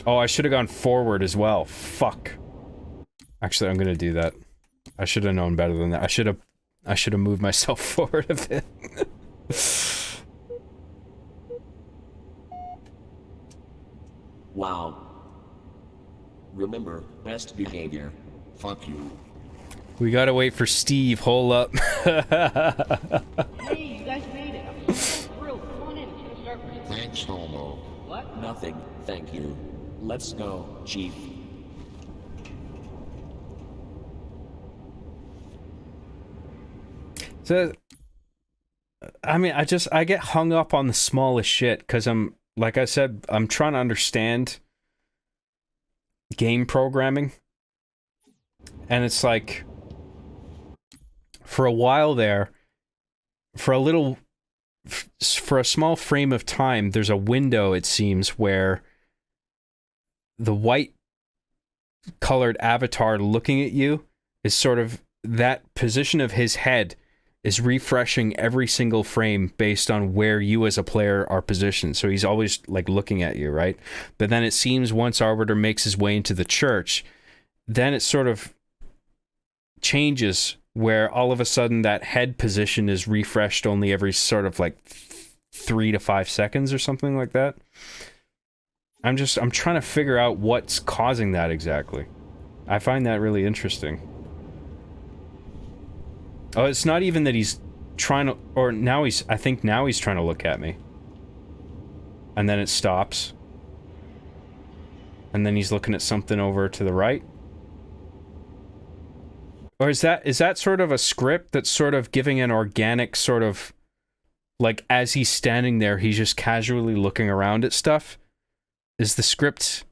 S2: Oh, I should have gone forward as well. Fuck. Actually, I'm gonna do that. I should have known better than that. I should have moved myself forward a bit.
S6: Wow. Remember, best behavior.
S1: Fuck you.
S2: We gotta wait for Steve. Hold up.
S8: Hey, you guys made it. I'm so thrilled. Come on in. It's gonna start pretty soon.
S1: Thanks, Homo.
S8: What?
S6: Nothing, thank you. Let's go, Chief.
S2: So, I mean, I get hung up on the smallest shit because like I said, I'm trying to understand game programming. And it's like, for a while there, for a small frame of time, there's a window, it seems, where the white colored avatar looking at you is sort of that position of his head is refreshing every single frame based on where you as a player are positioned. So he's always like looking at you, right? But then it seems once Arbiter makes his way into the church, then it sort of changes where all of a sudden that head position is refreshed only every sort of like 3 to 5 seconds or something like that. I'm trying to figure out what's causing that exactly. I find that really interesting. Oh, it's not even that he's trying to, or now I think now he's trying to look at me. And then it stops. And then he's looking at something over to the right. Or is that sort of a script that's sort of giving an organic sort of, like as he's standing there, he's just casually looking around at stuff? Is the script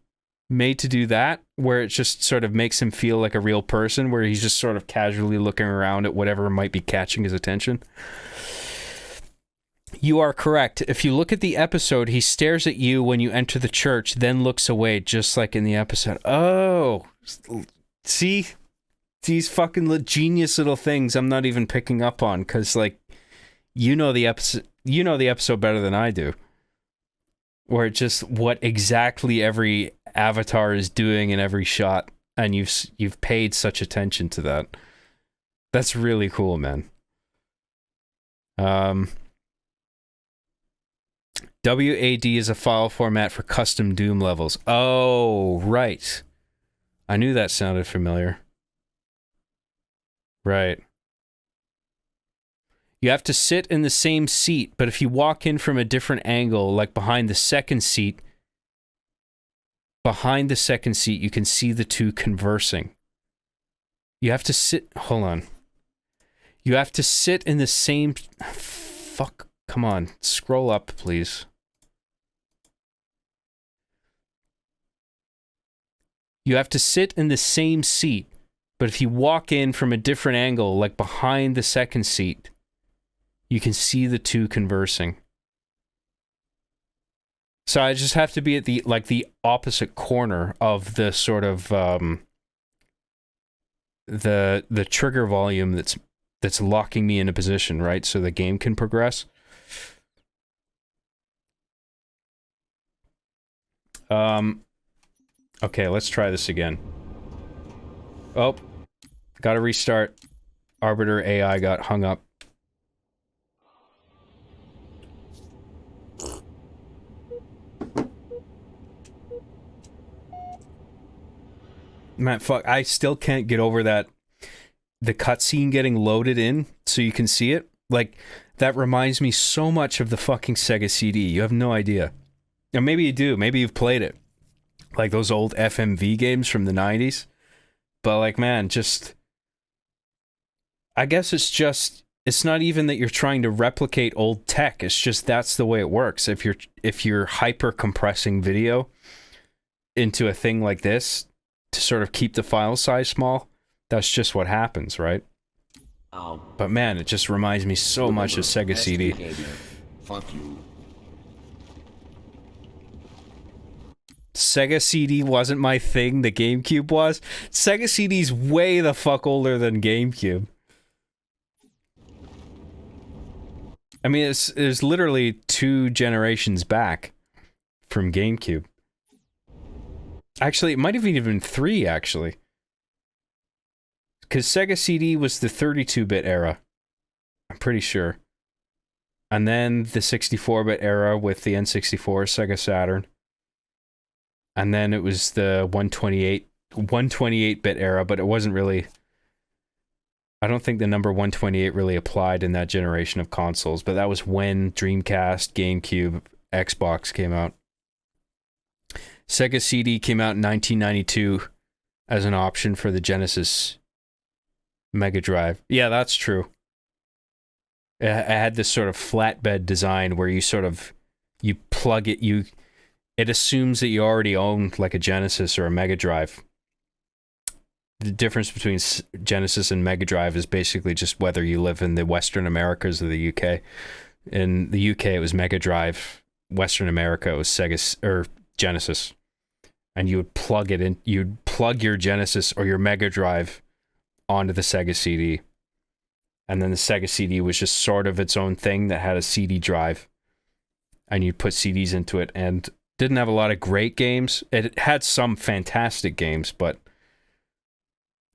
S2: made to do that, where it just sort of makes him feel like a real person, where he's just sort of casually looking around at whatever might be catching his attention? You are correct. If you look at the episode, he stares at you when you enter the church, then looks away, just like in the episode. Oh, see? These fucking genius little things I'm not even picking up on, because, like, you know the episode better than I do. Where it's just what exactly every avatar is doing in every shot, and you've paid such attention to that. That's really cool, man. WAD is a file format for custom Doom levels. Oh, right. I knew that sounded familiar. Right. You have to sit in the same seat, but if you walk in from a different angle, like behind the second seat, you can see the two conversing. You have to sit... Hold on. You have to sit in the same... Fuck. Come on. Scroll up, please. You have to sit in the same seat, but if you walk in from a different angle, like behind the second seat, you can see the two conversing. So I just have to be at the opposite corner of the sort of the trigger volume that's locking me in a position, right? So the game can progress. Okay, let's try this again. Oh, gotta restart. Arbiter AI got hung up. Man, fuck, I still can't get over that. The cutscene getting loaded in so you can see it. Like, that reminds me so much of the fucking Sega CD. You have no idea. Or maybe you do. Maybe you've played it. Like those old FMV games from the 90s. But, like, man, just... I guess it's not even that you're trying to replicate old tech. It's just that's the way it works. If you're hyper compressing video into a thing like this to sort of keep the file size small, that's just what happens, right? But man, it just reminds me so much of Sega CD.
S1: Fuck you.
S2: Sega CD wasn't my thing, the GameCube was. Sega CD's way the fuck older than GameCube. I mean, it's literally 2 generations back from GameCube. Actually, it might have even been 3, actually. Because Sega CD was the 32-bit era. I'm pretty sure. And then the 64-bit era with the N64, Sega Saturn. And then it was the 128-bit era, but it wasn't really... I don't think the number 128 really applied in that generation of consoles, but that was when Dreamcast, GameCube, Xbox came out. Sega CD came out in 1992 as an option for the Genesis Mega Drive. Yeah, that's true. It had this sort of flatbed design where you plug it, it assumes that you already own like a Genesis or a Mega Drive. The difference between Genesis and Mega Drive is basically just whether you live in the Western Americas or the UK. In the UK, it was Mega Drive. Western America, it was Sega or Genesis. And you would plug it in. You'd plug your Genesis or your Mega Drive onto the Sega CD. And then the Sega CD was just sort of its own thing that had a CD drive. And you'd put CDs into it, and didn't have a lot of great games. It had some fantastic games, but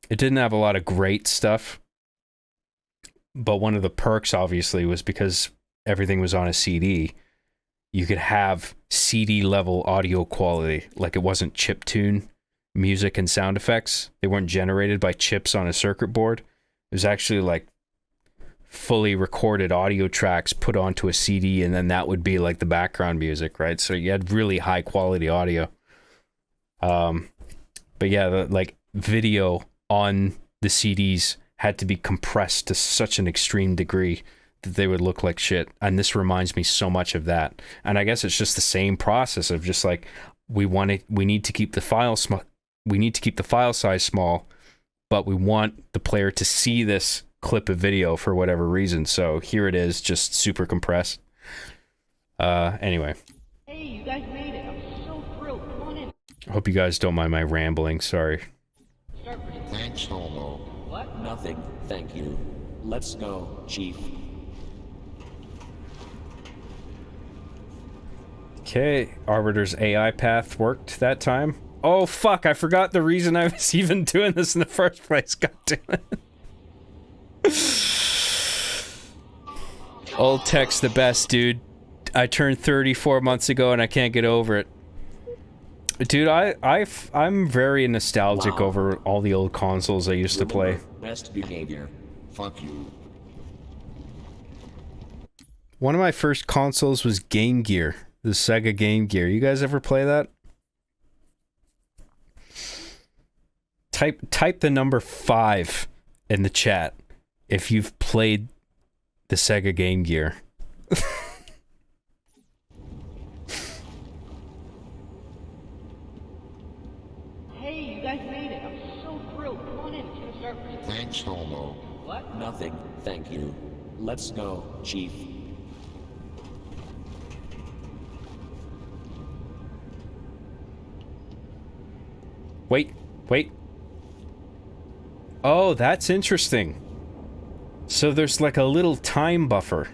S2: it didn't have a lot of great stuff. But one of the perks, obviously, was because everything was on a CD, you could have CD-level audio quality. Like, it wasn't chiptune music and sound effects. They weren't generated by chips on a circuit board. It was actually, like, fully recorded audio tracks put onto a CD, and then that would be, like, the background music, right? So you had really high-quality audio. But yeah, like, video on the CDs had to be compressed to such an extreme degree that they would look like shit. And this reminds me so much of that. And I guess it's just the same process of just like, we need to keep the file size small, but we want the player to see this clip of video for whatever reason. So here it is, just super compressed. Anyway.
S8: Hey, you guys made it. I'm so thrilled. Come on in.
S2: I hope you guys don't mind my rambling. Sorry.
S8: Start for
S1: Thanks, Homo.
S8: what?
S6: Nothing, thank you. Let's go, Chief.
S2: Okay, Arbiter's AI path worked that time. Oh fuck, I forgot the reason I was even doing this in the first place. God damn it. Old tech's the best, dude. I turned 34 months ago and I can't get over it. Dude, I'm very nostalgic
S6: Wow.
S2: over all the old consoles I used to play.
S6: Remember, best behavior.
S1: Fuck you.
S2: One of my first consoles was Game Gear, the Sega Game Gear. You guys ever play that? Type the number 5 in the chat if you've played the Sega Game Gear.
S8: Hey, you guys made it. I'm so thrilled. Come on in. It's gonna start for
S1: Thanks, Homo.
S8: what?
S6: Nothing, thank you. Let's go, Chief.
S2: Wait. Oh, that's interesting. So there's like a little time buffer.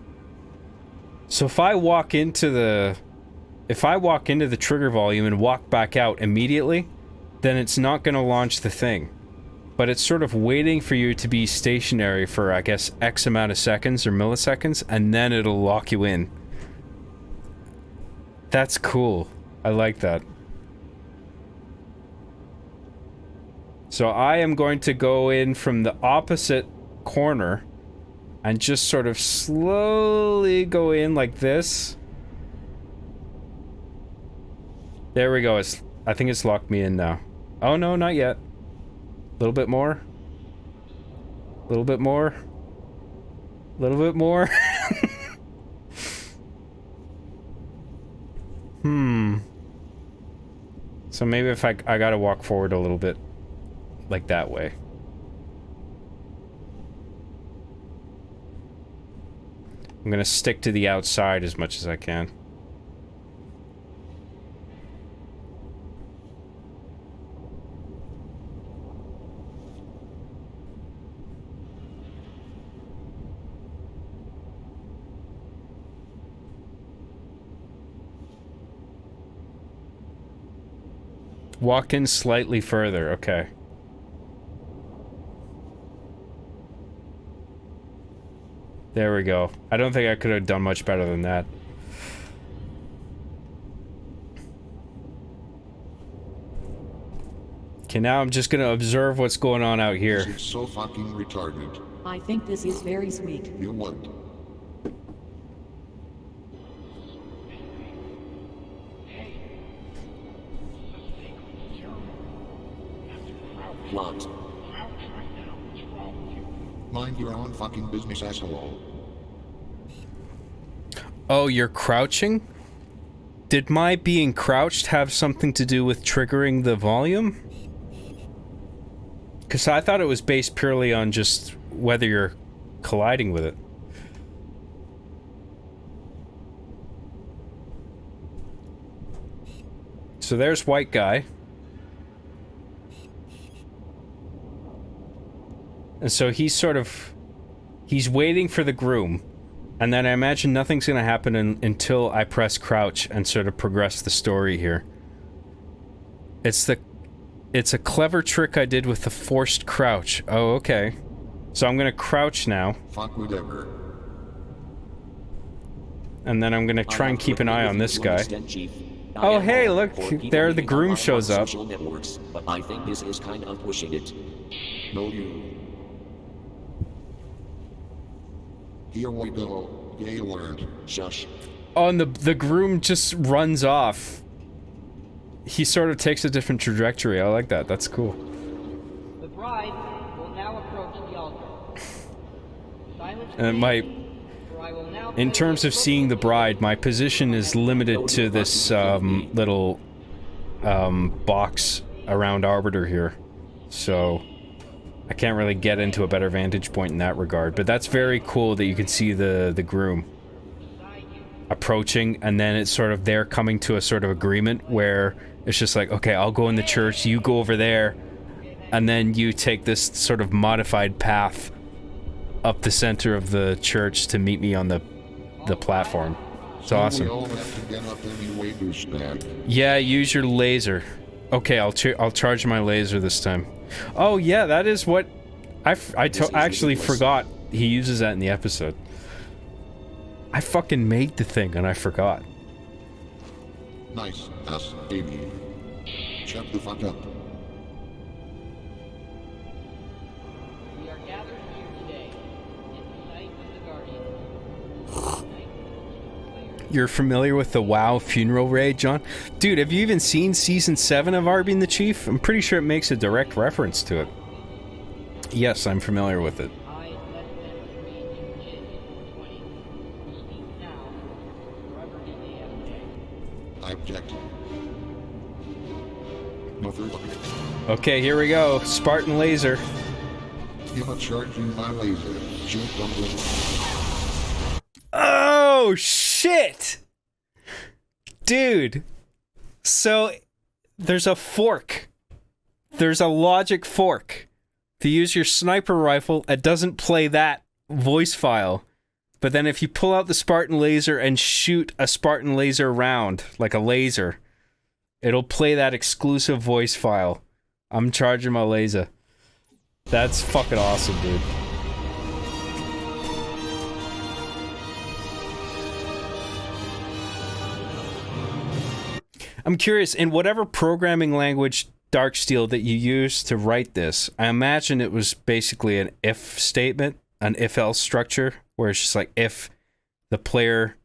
S2: So if I walk into the trigger volume and walk back out immediately, then it's not going to launch the thing. But it's sort of waiting for you to be stationary for, I guess, X amount of seconds or milliseconds, and then it'll lock you in. That's cool. I like that. So I am going to go in from the opposite corner and just sort of slowly go in like this. There we go. I think it's locked me in now. Oh no, not yet. A little bit more. A little bit more. A little bit more. So maybe if I gotta walk forward a little bit. Like that way. I'm gonna stick to the outside as much as I can. Walk in slightly further, okay. There we go. I don't think I could have done much better than that. Okay, now I'm just gonna observe what's going on out here.
S1: This is so fucking retarded.
S7: I think this is very sweet.
S1: You what?
S4: Hey, this is a sacred ceremony. You have to crouch.
S6: What?
S4: Crouch right now. What's wrong with you?
S1: Mind your own fucking business, asshole.
S2: Oh, you're crouching? Did my being crouched have something to do with triggering the volume? Because I thought it was based purely on just whether you're colliding with it. So there's white guy. And so he's sort of... he's waiting for the groom. And then I imagine nothing's gonna happen until I press crouch and sort of progress the story here. It's a clever trick I did with the forced crouch. Oh, okay. So I'm gonna crouch now.
S1: Fuck whatever.
S2: And then I'm gonna try and keep an eye on this guy.
S6: Chief.
S2: Oh, hey, look, there the groom shows up.
S6: Social networks, but I think this is kind of pushing it.
S1: No, you. Here we go. Gay alert.
S6: Shush.
S2: Oh, and the groom just runs off. He sort of takes a different trajectory. I like that. That's cool.
S8: The bride will now approach the altar. Silence
S2: And my...
S8: for I will now
S2: in
S8: play
S2: terms of seeing the bride, my position is limited to this little box around Arbiter here. So I can't really get into a better vantage point in that regard. But that's very cool that you can see the groom approaching, and then it's sort of they're coming to a sort of agreement where it's just like, okay, I'll go in the church, you go over there, and then you take this sort of modified path up the center of the church to meet me on the platform. It's awesome.
S1: We all have to get up anyway, douchebag.
S2: Yeah, use your laser. Okay, I'll charge my laser this time. Oh yeah, that is what I actually forgot he uses that in the episode. I fucking made the thing and I forgot.
S1: Nice, ass baby. Shut the fuck up.
S8: We are gathered here today in the sight of the Guardians.
S2: You're familiar with the WoW funeral raid, John? Dude, have you even seen Season 7 of Arby and the Chief? I'm pretty sure it makes a direct reference to it. Yes, I'm familiar with it.
S8: I less than 3 inches 420. Speak now, forever in the FJ.
S1: I object. Motherfucker.
S2: Okay, here we go. Spartan laser.
S1: You're charging my laser. Shoot something.
S2: Oh, shit! Dude. So, there's a fork. There's a logic fork. To use your sniper rifle, it doesn't play that voice file. But then if you pull out the Spartan laser and shoot a Spartan laser round, like a laser, it'll play that exclusive voice file. I'm charging my laser. That's fucking awesome, dude. I'm curious, in whatever programming language Drksteel that you used to write this, I imagine it was basically an if statement, an if-else structure, where it's just like if the player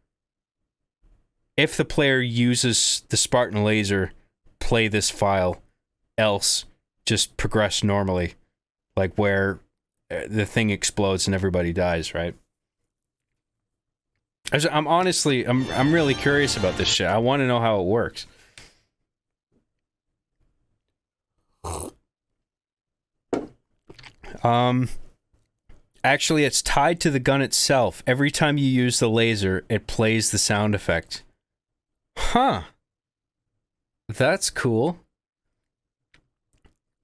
S2: uses the Spartan laser, play this file, else just progress normally, like where the thing explodes and everybody dies, right? I'm really curious about this shit. I want to know how it works. Actually, it's tied to the gun itself. Every time you use the laser, it plays the sound effect. Huh. That's cool.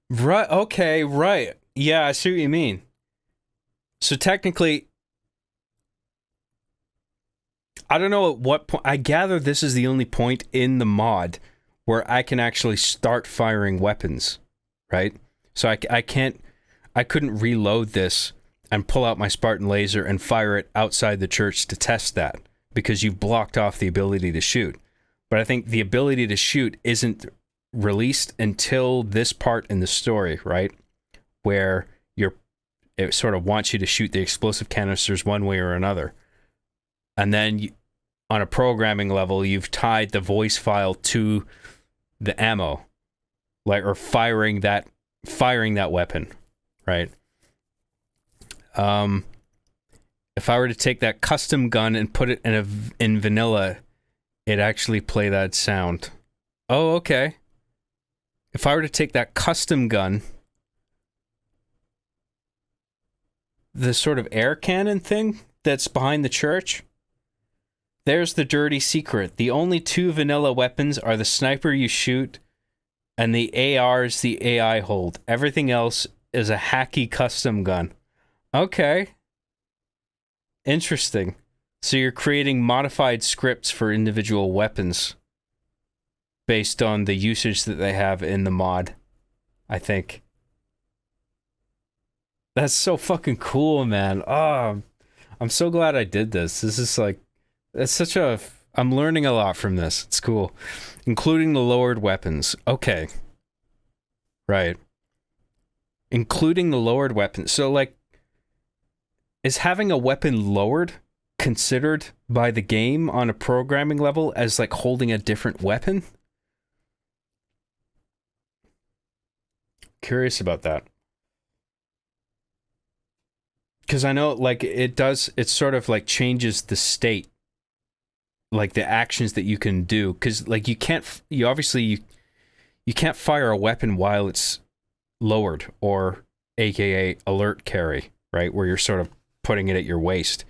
S2: Right, okay, right. Yeah, I see what you mean. So technically, I don't know at what point, I gather this is the only point in the mod where I can actually start firing weapons, right? So I couldn't reload this and pull out my Spartan laser and fire it outside the church to test that, because you've blocked off the ability to shoot. But I think the ability to shoot isn't released until this part in the story, right? Where it sort of wants you to shoot the explosive canisters one way or another. And then on a programming level, you've tied the voice file to the ammo, or firing that weapon, right? If I were to take that custom gun and put it in vanilla, it'd actually play that sound. Oh, okay. If I were to take that custom gun, the sort of air cannon thing that's behind the church, there's the dirty secret. The only two vanilla weapons are the sniper you shoot and the ARs the AI hold. Everything else is a hacky custom gun. Okay. Interesting. So you're creating modified scripts for individual weapons based on the usage that they have in the mod, I think. That's so fucking cool, man. Oh, I'm so glad I did this. This is like, I'm learning a lot from this. It's cool. Including the lowered weapons. Okay. Right. Including the lowered weapons. So, like, is having a weapon lowered considered by the game on a programming level as, like, holding a different weapon? Curious about that. Because I know, like, it sort of, like, changes the state. Like, the actions that you can do. Because, like, you can't fire a weapon while it's lowered, or AKA alert carry, right? Where you're sort of putting it at your waist.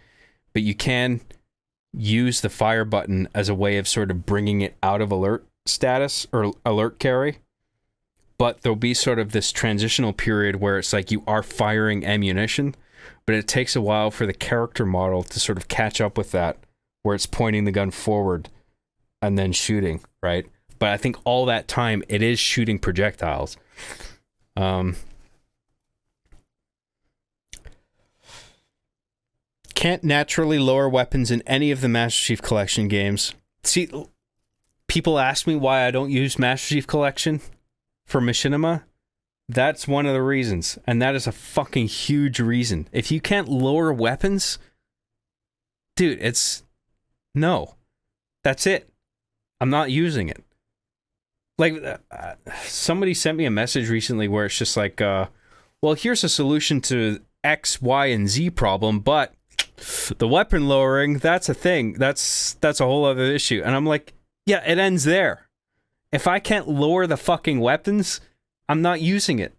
S2: But you can use the fire button as a way of sort of bringing it out of alert status or alert carry. But there'll be sort of this transitional period where it's like you are firing ammunition, but it takes a while for the character model to sort of catch up with that, where it's pointing the gun forward and then shooting, right? But I think all that time it is shooting projectiles. Can't naturally lower weapons in any of the Master Chief Collection games. See, people ask me why I don't use Master Chief Collection for Machinima. That's one of the reasons, and that is a fucking huge reason. If you can't lower weapons, dude, no. That's it. I'm not using it. Like, somebody sent me a message recently where it's just like, well, here's a solution to X, Y, and Z problem, but the weapon lowering, that's a thing. That's a whole other issue. And I'm like, yeah, it ends there. If I can't lower the fucking weapons, I'm not using it.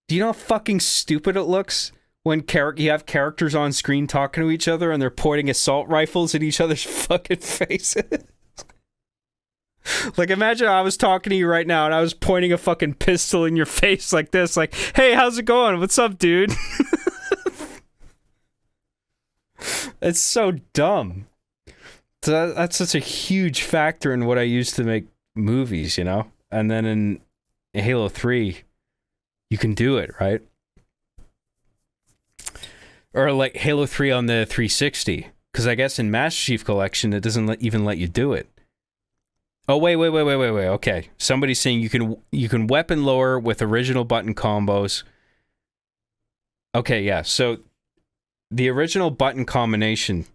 S2: Do you know how fucking stupid it looks when you have characters on screen talking to each other and they're pointing assault rifles at each other's fucking faces? Like, imagine I was talking to you right now and I was pointing a fucking pistol in your face like this, like, hey, how's it going? What's up, dude? It's so dumb. So that's such a huge factor in what I use to make movies, you know? And then in Halo 3, you can do it, right? Or like Halo 3 on the 360. Because I guess in Master Chief Collection, it doesn't even let you do it. Oh, wait. Okay. Somebody's saying you can weapon lower with original button combos. Okay, yeah. So the original button combination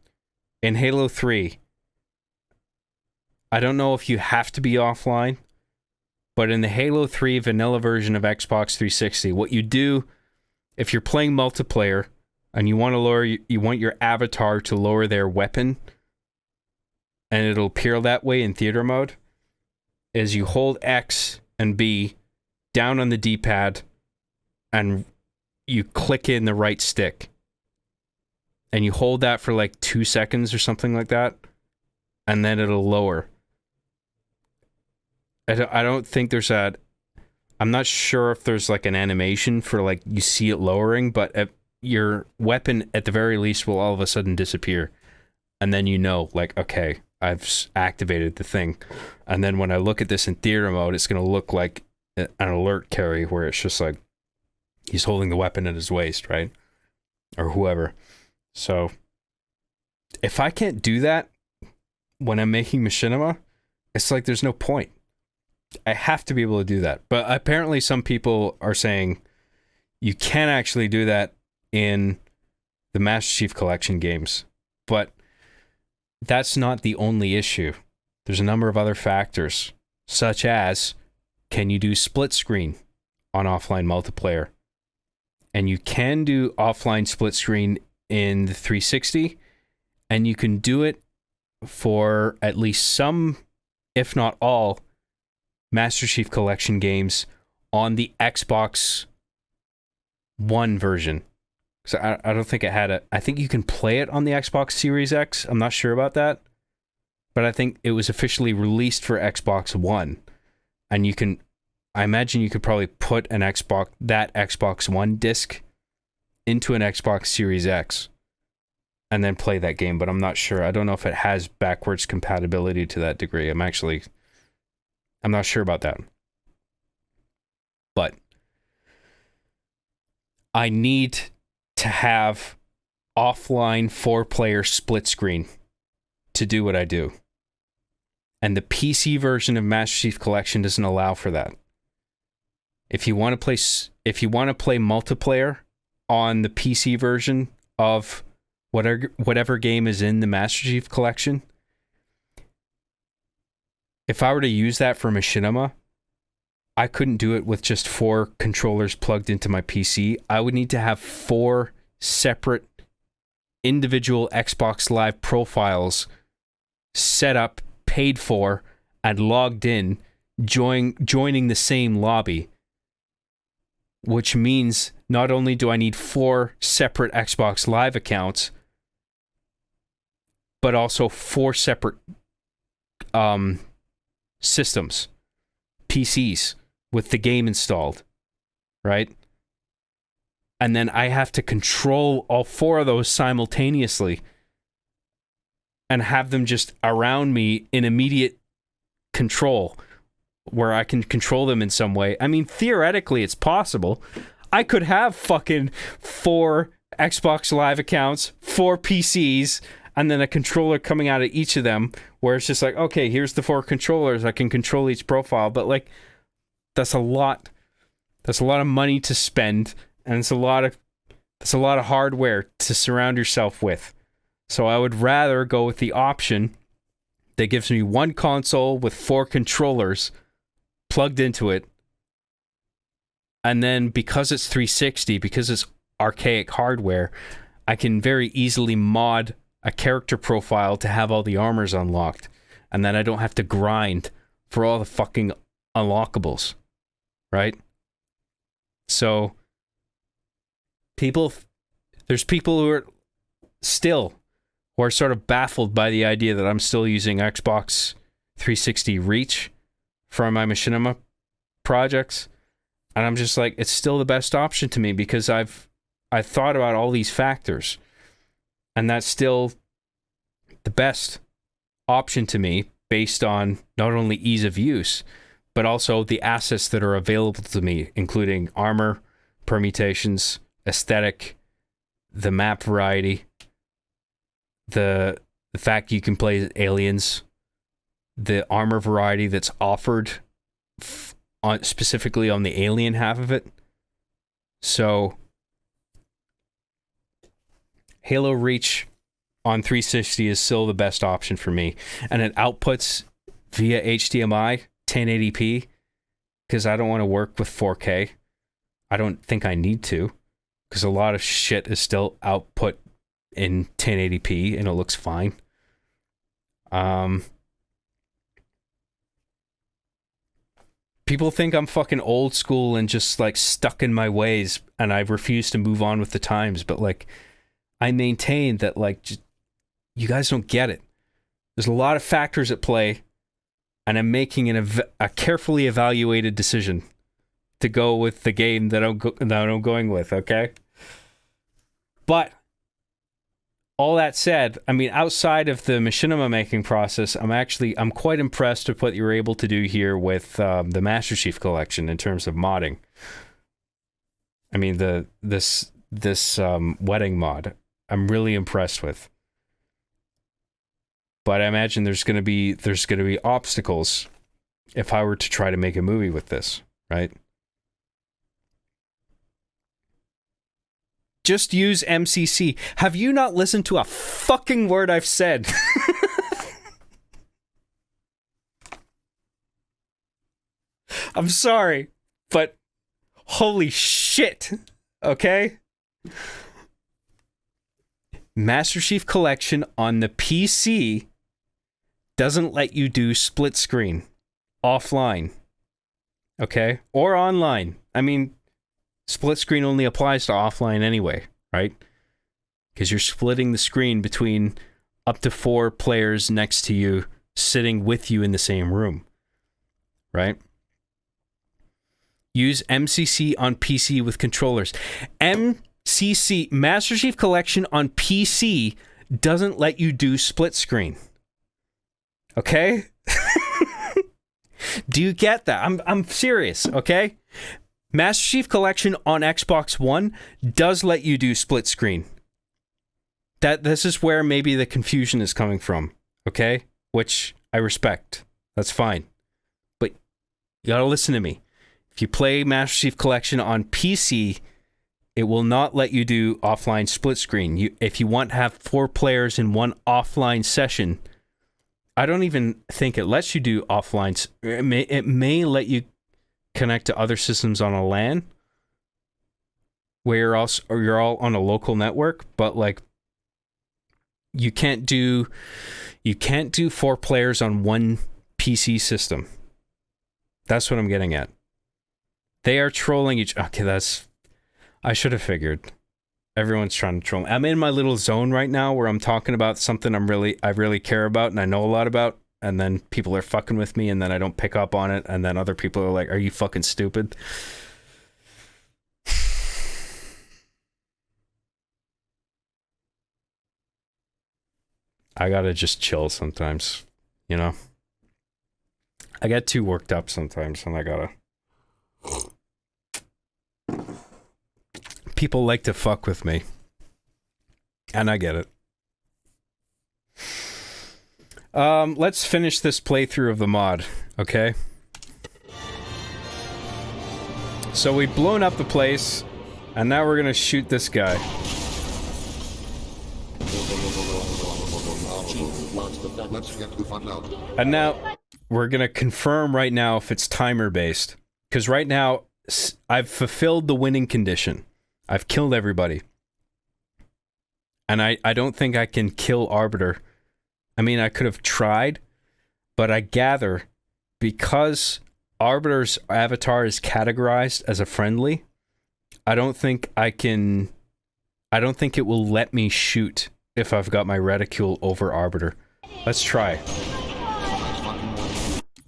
S2: in Halo 3, I don't know if you have to be offline, but in the Halo 3 vanilla version of Xbox 360, what you do, if you're playing multiplayer and you want your avatar to lower their weapon, and it'll appear that way in theater mode, is you hold X and B down on the D-pad and you click in the right stick. And you hold that for like 2 seconds or something like that, and then it'll lower. I don't think there's I'm not sure if there's like an animation for like you see it lowering, but your weapon at the very least will all of a sudden disappear. And then you know, like, okay, activated the thing. And then when I look at this in theater mode, it's going to look like an alert carry where it's just like he's holding the weapon at his waist, right? Or whoever. So if I can't do that when I'm making machinima, it's like there's no point. I have to be able to do that. But apparently some people are saying you can actually do that in the Master Chief Collection games. But that's not the only issue. There's a number of other factors, such as, can you do split screen on offline multiplayer? And you can do offline split screen in the 360, and you can do it for at least some, if not all, Master Chief Collection games on the Xbox One version. So I don't think it had a... I think you can play it on the Xbox Series X. I'm not sure about that. But I think it was officially released for Xbox One. And you can... I imagine you could probably put that Xbox One disc into an Xbox Series X and then play that game, but I'm not sure. I don't know if it has backwards compatibility to that degree. I'm not sure about that. But I need to have offline 4-player split screen to do what I do. And the PC version of Master Chief Collection doesn't allow for that. If you want to play multiplayer on the PC version of whatever game is in the Master Chief Collection, if I were to use that for Machinima, I couldn't do it with just 4 controllers plugged into my PC. I would need to have 4 separate individual Xbox Live profiles set up, paid for, and logged in, joining the same lobby. Which means not only do I need 4 separate Xbox Live accounts, but also 4 separate systems, PCs, with the game installed, right? And then I have to control all 4 of those simultaneously and have them just around me in immediate control, where I can control them in some way. I mean, theoretically, it's possible. I could have fucking 4 Xbox Live accounts, 4 PCs, and then a controller coming out of each of them, where it's just like, okay, here's the 4 controllers. I can control each profile. But like, that's a lot of money to spend, and it's a lot of hardware to surround yourself with. So I would rather go with the option that gives me 1 console with 4 controllers plugged into it, and then because it's 360, because it's archaic hardware, I can very easily mod a character profile to have all the armors unlocked, and then I don't have to grind for all the fucking unlockables, right? So there's people who are sort of baffled by the idea that I'm still using Xbox 360 Reach for my Machinima projects, and I'm just like, it's still the best option to me because I've thought about all these factors, and that's still the best option to me based on not only ease of use, but also the assets that are available to me, including armor, permutations, aesthetic, the map variety, the fact you can play as aliens, the armor variety that's offered specifically on the alien half of it. So Halo Reach on 360 is still the best option for me, and it outputs via HDMI 1080p because I don't want to work with 4K. I don't think I need to, because a lot of shit is still output in 1080p and it looks fine. People think I'm fucking old school and just like stuck in my ways, and I refuse to move on with the times, but like, I maintain that like, just, you guys don't get it. There's a lot of factors at play, and I'm making a carefully evaluated decision to go with the game that I'm going with, okay? But all that said, I mean, outside of the machinima making process, I'm quite impressed with what you were able to do here with the Master Chief Collection in terms of modding. I mean, this wedding mod, I'm really impressed with. But I imagine there's gonna be obstacles if I were to try to make a movie with this, right? Just use MCC. Have you not listened to a fucking word I've said? I'm sorry, but holy shit, okay? Master Chief Collection on the PC doesn't let you do split screen offline, okay? Or online. I mean, split screen only applies to offline anyway, right? Because you're splitting the screen between up to 4 players next to you, sitting with you in the same room, right? Use MCC on PC with controllers. MCC, Master Chief Collection on PC, doesn't let you do split screen. Okay? Do you get that? I'm serious, okay? Master Chief Collection on Xbox One does let you do split screen. This is where maybe the confusion is coming from, okay? Which I respect. That's fine. But you gotta listen to me. If you play Master Chief Collection on PC, it will not let you do offline split screen. If you want to have 4 players in one offline session, I don't even think it lets you do offline. It may let you connect to other systems on a LAN where you're all on a local network, but like you can't do 4 players on one PC system. That's what I'm getting at. They are trolling each. Okay, I should have figured. Everyone's trying to troll me. I'm in my little zone right now where I'm talking about something I really care about and I know a lot about, and then people are fucking with me, and then I don't pick up on it, and then other people are like, "Are you fucking stupid?" I gotta just chill sometimes, you know? I get too worked up sometimes, and I gotta... People like to fuck with me. And I get it. Let's finish this playthrough of the mod, okay? So we've blown up the place, and now we're gonna shoot this guy.
S1: Let's get the fun out.
S2: And now, we're gonna confirm right now if it's timer-based. Because right now, I've fulfilled the winning condition. I've killed everybody. And I don't think I can kill Arbiter. I mean, I could have tried, but I gather because Arbiter's avatar is categorized as a friendly, I don't think it will let me shoot if I've got my reticule over Arbiter. Let's try.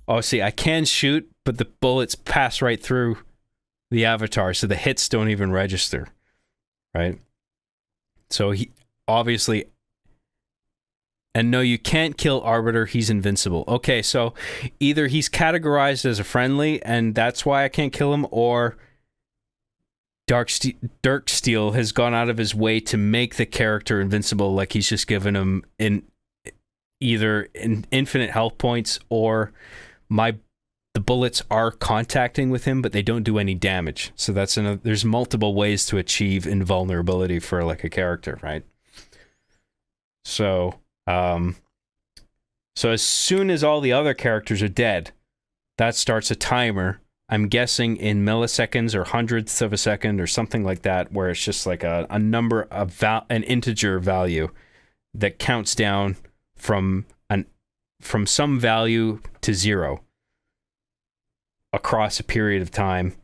S2: Oh, see, I can shoot, but the bullets pass right through the avatar, so the hits don't even register, right? So he obviously... And no, you can't kill Arbiter, he's invincible. Okay, so either he's categorized as a friendly, and that's why I can't kill him, or Drksteel has gone out of his way to make the character invincible, like he's just given him either infinite health points, or the bullets are contacting with him, but they don't do any damage. So there's multiple ways to achieve invulnerability for like a character, right? So as soon as all the other characters are dead, that starts a timer. I'm guessing in milliseconds or hundredths of a second or something like that, where it's just like a number of an integer value that counts down from some value to 0 across a period of time.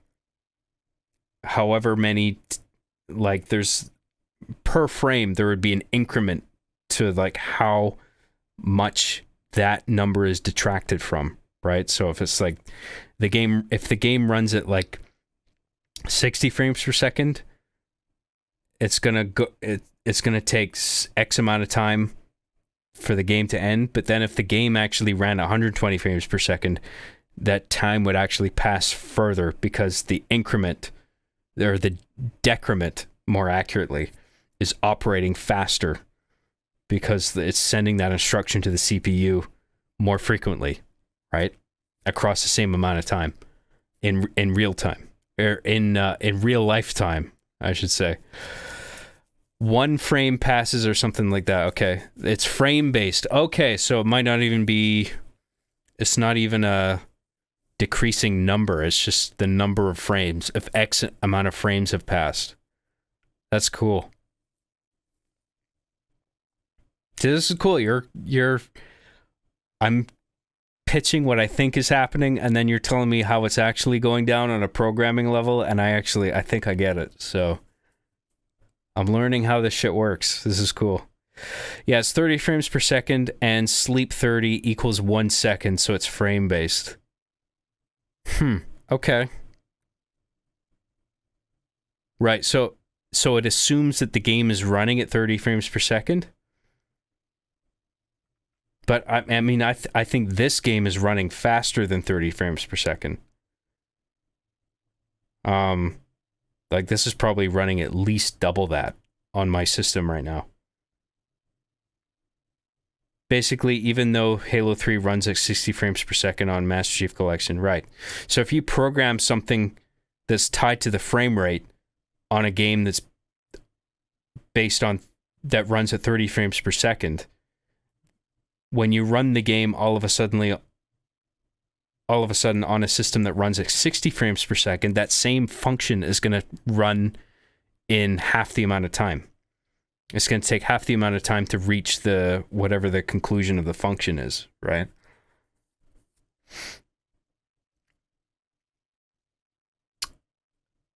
S2: However many, like there's per frame, there would be an increment to like how much that number is detracted from, right? So if it's like if the game runs at like 60 frames per second, it's gonna go, it's going to take X amount of time for the game to end. But then if the game actually ran 120 frames per second, that time would actually pass further because the increment, or the decrement more accurately, is operating faster because it's sending that instruction to the CPU more frequently, right? Across the same amount of time in real time, or in real lifetime, I should say. 1 frame passes or something like that. Okay, it's frame based. Okay, so it might not even be. It's not even a decreasing number. It's just the number of frames. If X amount of frames have passed, that's cool. So this is cool. I'm pitching what I think is happening, and then you're telling me how it's actually going down on a programming level, and I think I get it. So I'm learning how this shit works. This is cool. Yeah, it's 30 frames per second, and sleep 30 equals 1 second, so it's frame based. Okay. Right, so it assumes that the game is running at 30 frames per second? But I mean, I think this game is running faster than 30 frames per second. Like this is probably running at least double that on my system right now. Basically, even though Halo 3 runs at 60 frames per second on Master Chief Collection, right? So if you program something that's tied to the frame rate on a game that's based on that runs at 30 frames per second, when you run the game all of a sudden on a system that runs at 60 frames per second, that same function is going to run in half the amount of time. It's going to take half the amount of time to reach the whatever the conclusion of the function is, right?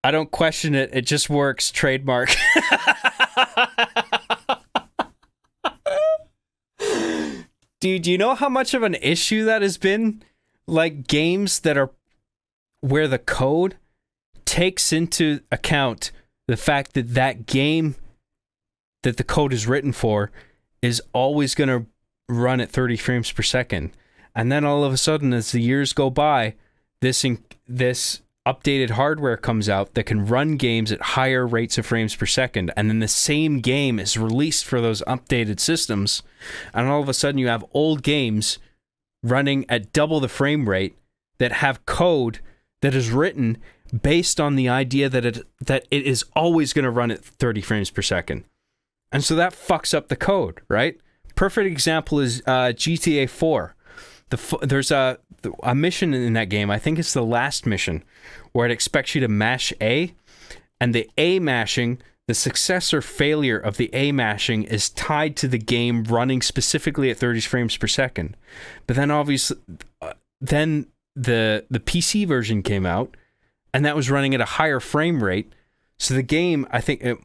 S2: I don't question it. It just works. Trademark. Dude, do you know how much of an issue that has been? Like games that are where the code takes into account the fact that that game that the code is written for is always going to run at 30 frames per second. And then all of a sudden, as the years go by, this updated hardware comes out that can run games at higher rates of frames per second, and then the same game is released for those updated systems, and all of a sudden you have old games running at double the frame rate that have code that is written based on the idea that it is always going to run at 30 frames per second. And so that fucks up the code, right? Perfect example is GTA 4. There's a mission in that game, I think it's the last mission, where it expects you to mash A, and the A mashing, the success or failure of the A mashing is tied to the game running specifically at 30 frames per second. But then obviously, then the PC version came out, and that was running at a higher frame rate, so the game, I think it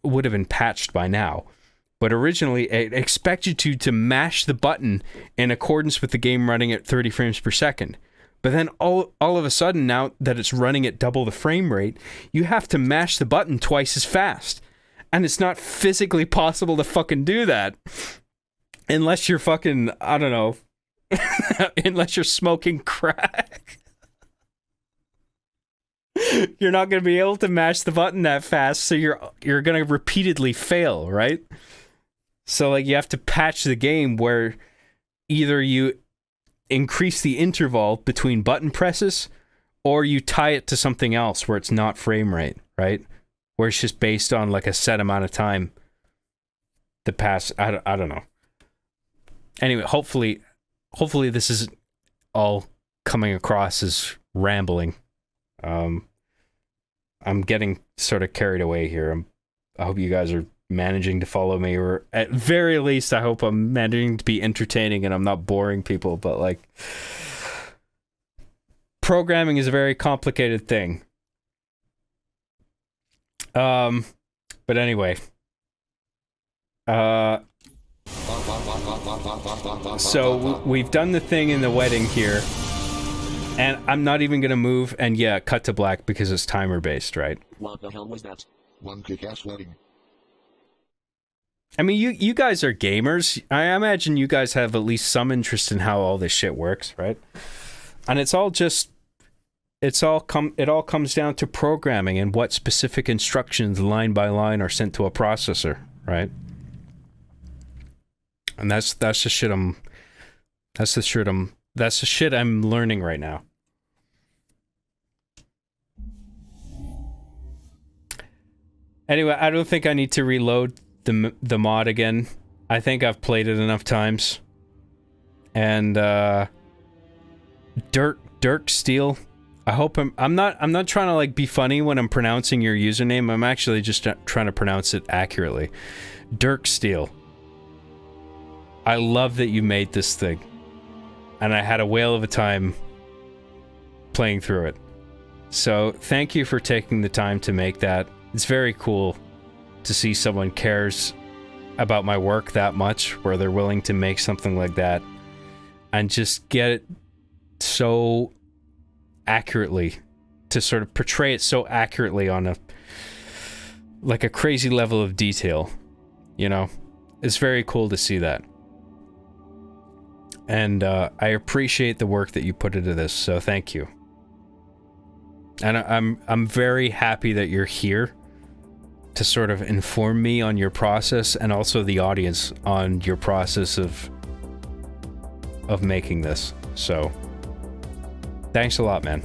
S2: would have been patched by now. But originally, it expected you to mash the button in accordance with the game running at 30 frames per second. But then all of a sudden, now that it's running at double the frame rate, you have to mash the button twice as fast. And it's not physically possible to fucking do that. Unless you're fucking, I don't know, unless you're smoking crack. You're not going to be able to mash the button that fast, so you're going to repeatedly fail, right? So like you have to patch the game where either you increase the interval between button presses or you tie it to something else where it's not frame rate, right? Where it's just based on like a set amount of time to pass. I don't know. Anyway, hopefully this is all coming across as rambling. I'm getting sort of carried away here. I hope you guys are managing to follow me, or at very least I hope I'm managing to be entertaining and I'm not boring people. But like, programming is a very complicated thing. But anyway, so we've done the thing in the wedding here, and I'm not even gonna move, and yeah, cut to black because it's timer based, right?
S6: What the hell was that?
S1: One kick-ass wedding.
S2: I mean, you guys are gamers. I imagine you guys have at least some interest in how all this shit works, right? And it all comes down to programming and what specific instructions line by line are sent to a processor, right? And that's the shit I'm learning right now. Anyway, I don't think I need to reload the mod again. I think I've played it enough times. And Drksteel. I hope I'm not trying to like be funny when I'm pronouncing your username. I'm actually just trying to pronounce it accurately. Drksteel. I love that you made this thing. And I had a whale of a time playing through it. So, thank you for taking the time to make that. It's very cool to see someone cares about my work that much, where they're willing to make something like that and just get it so accurately, to sort of portray it so accurately on a crazy level of detail, you know? It's very cool to see that. And I appreciate the work that you put into this, so thank you. And I'm very happy that you're here to sort of inform me on your process, and also the audience on your process of making this. So, thanks a lot, man.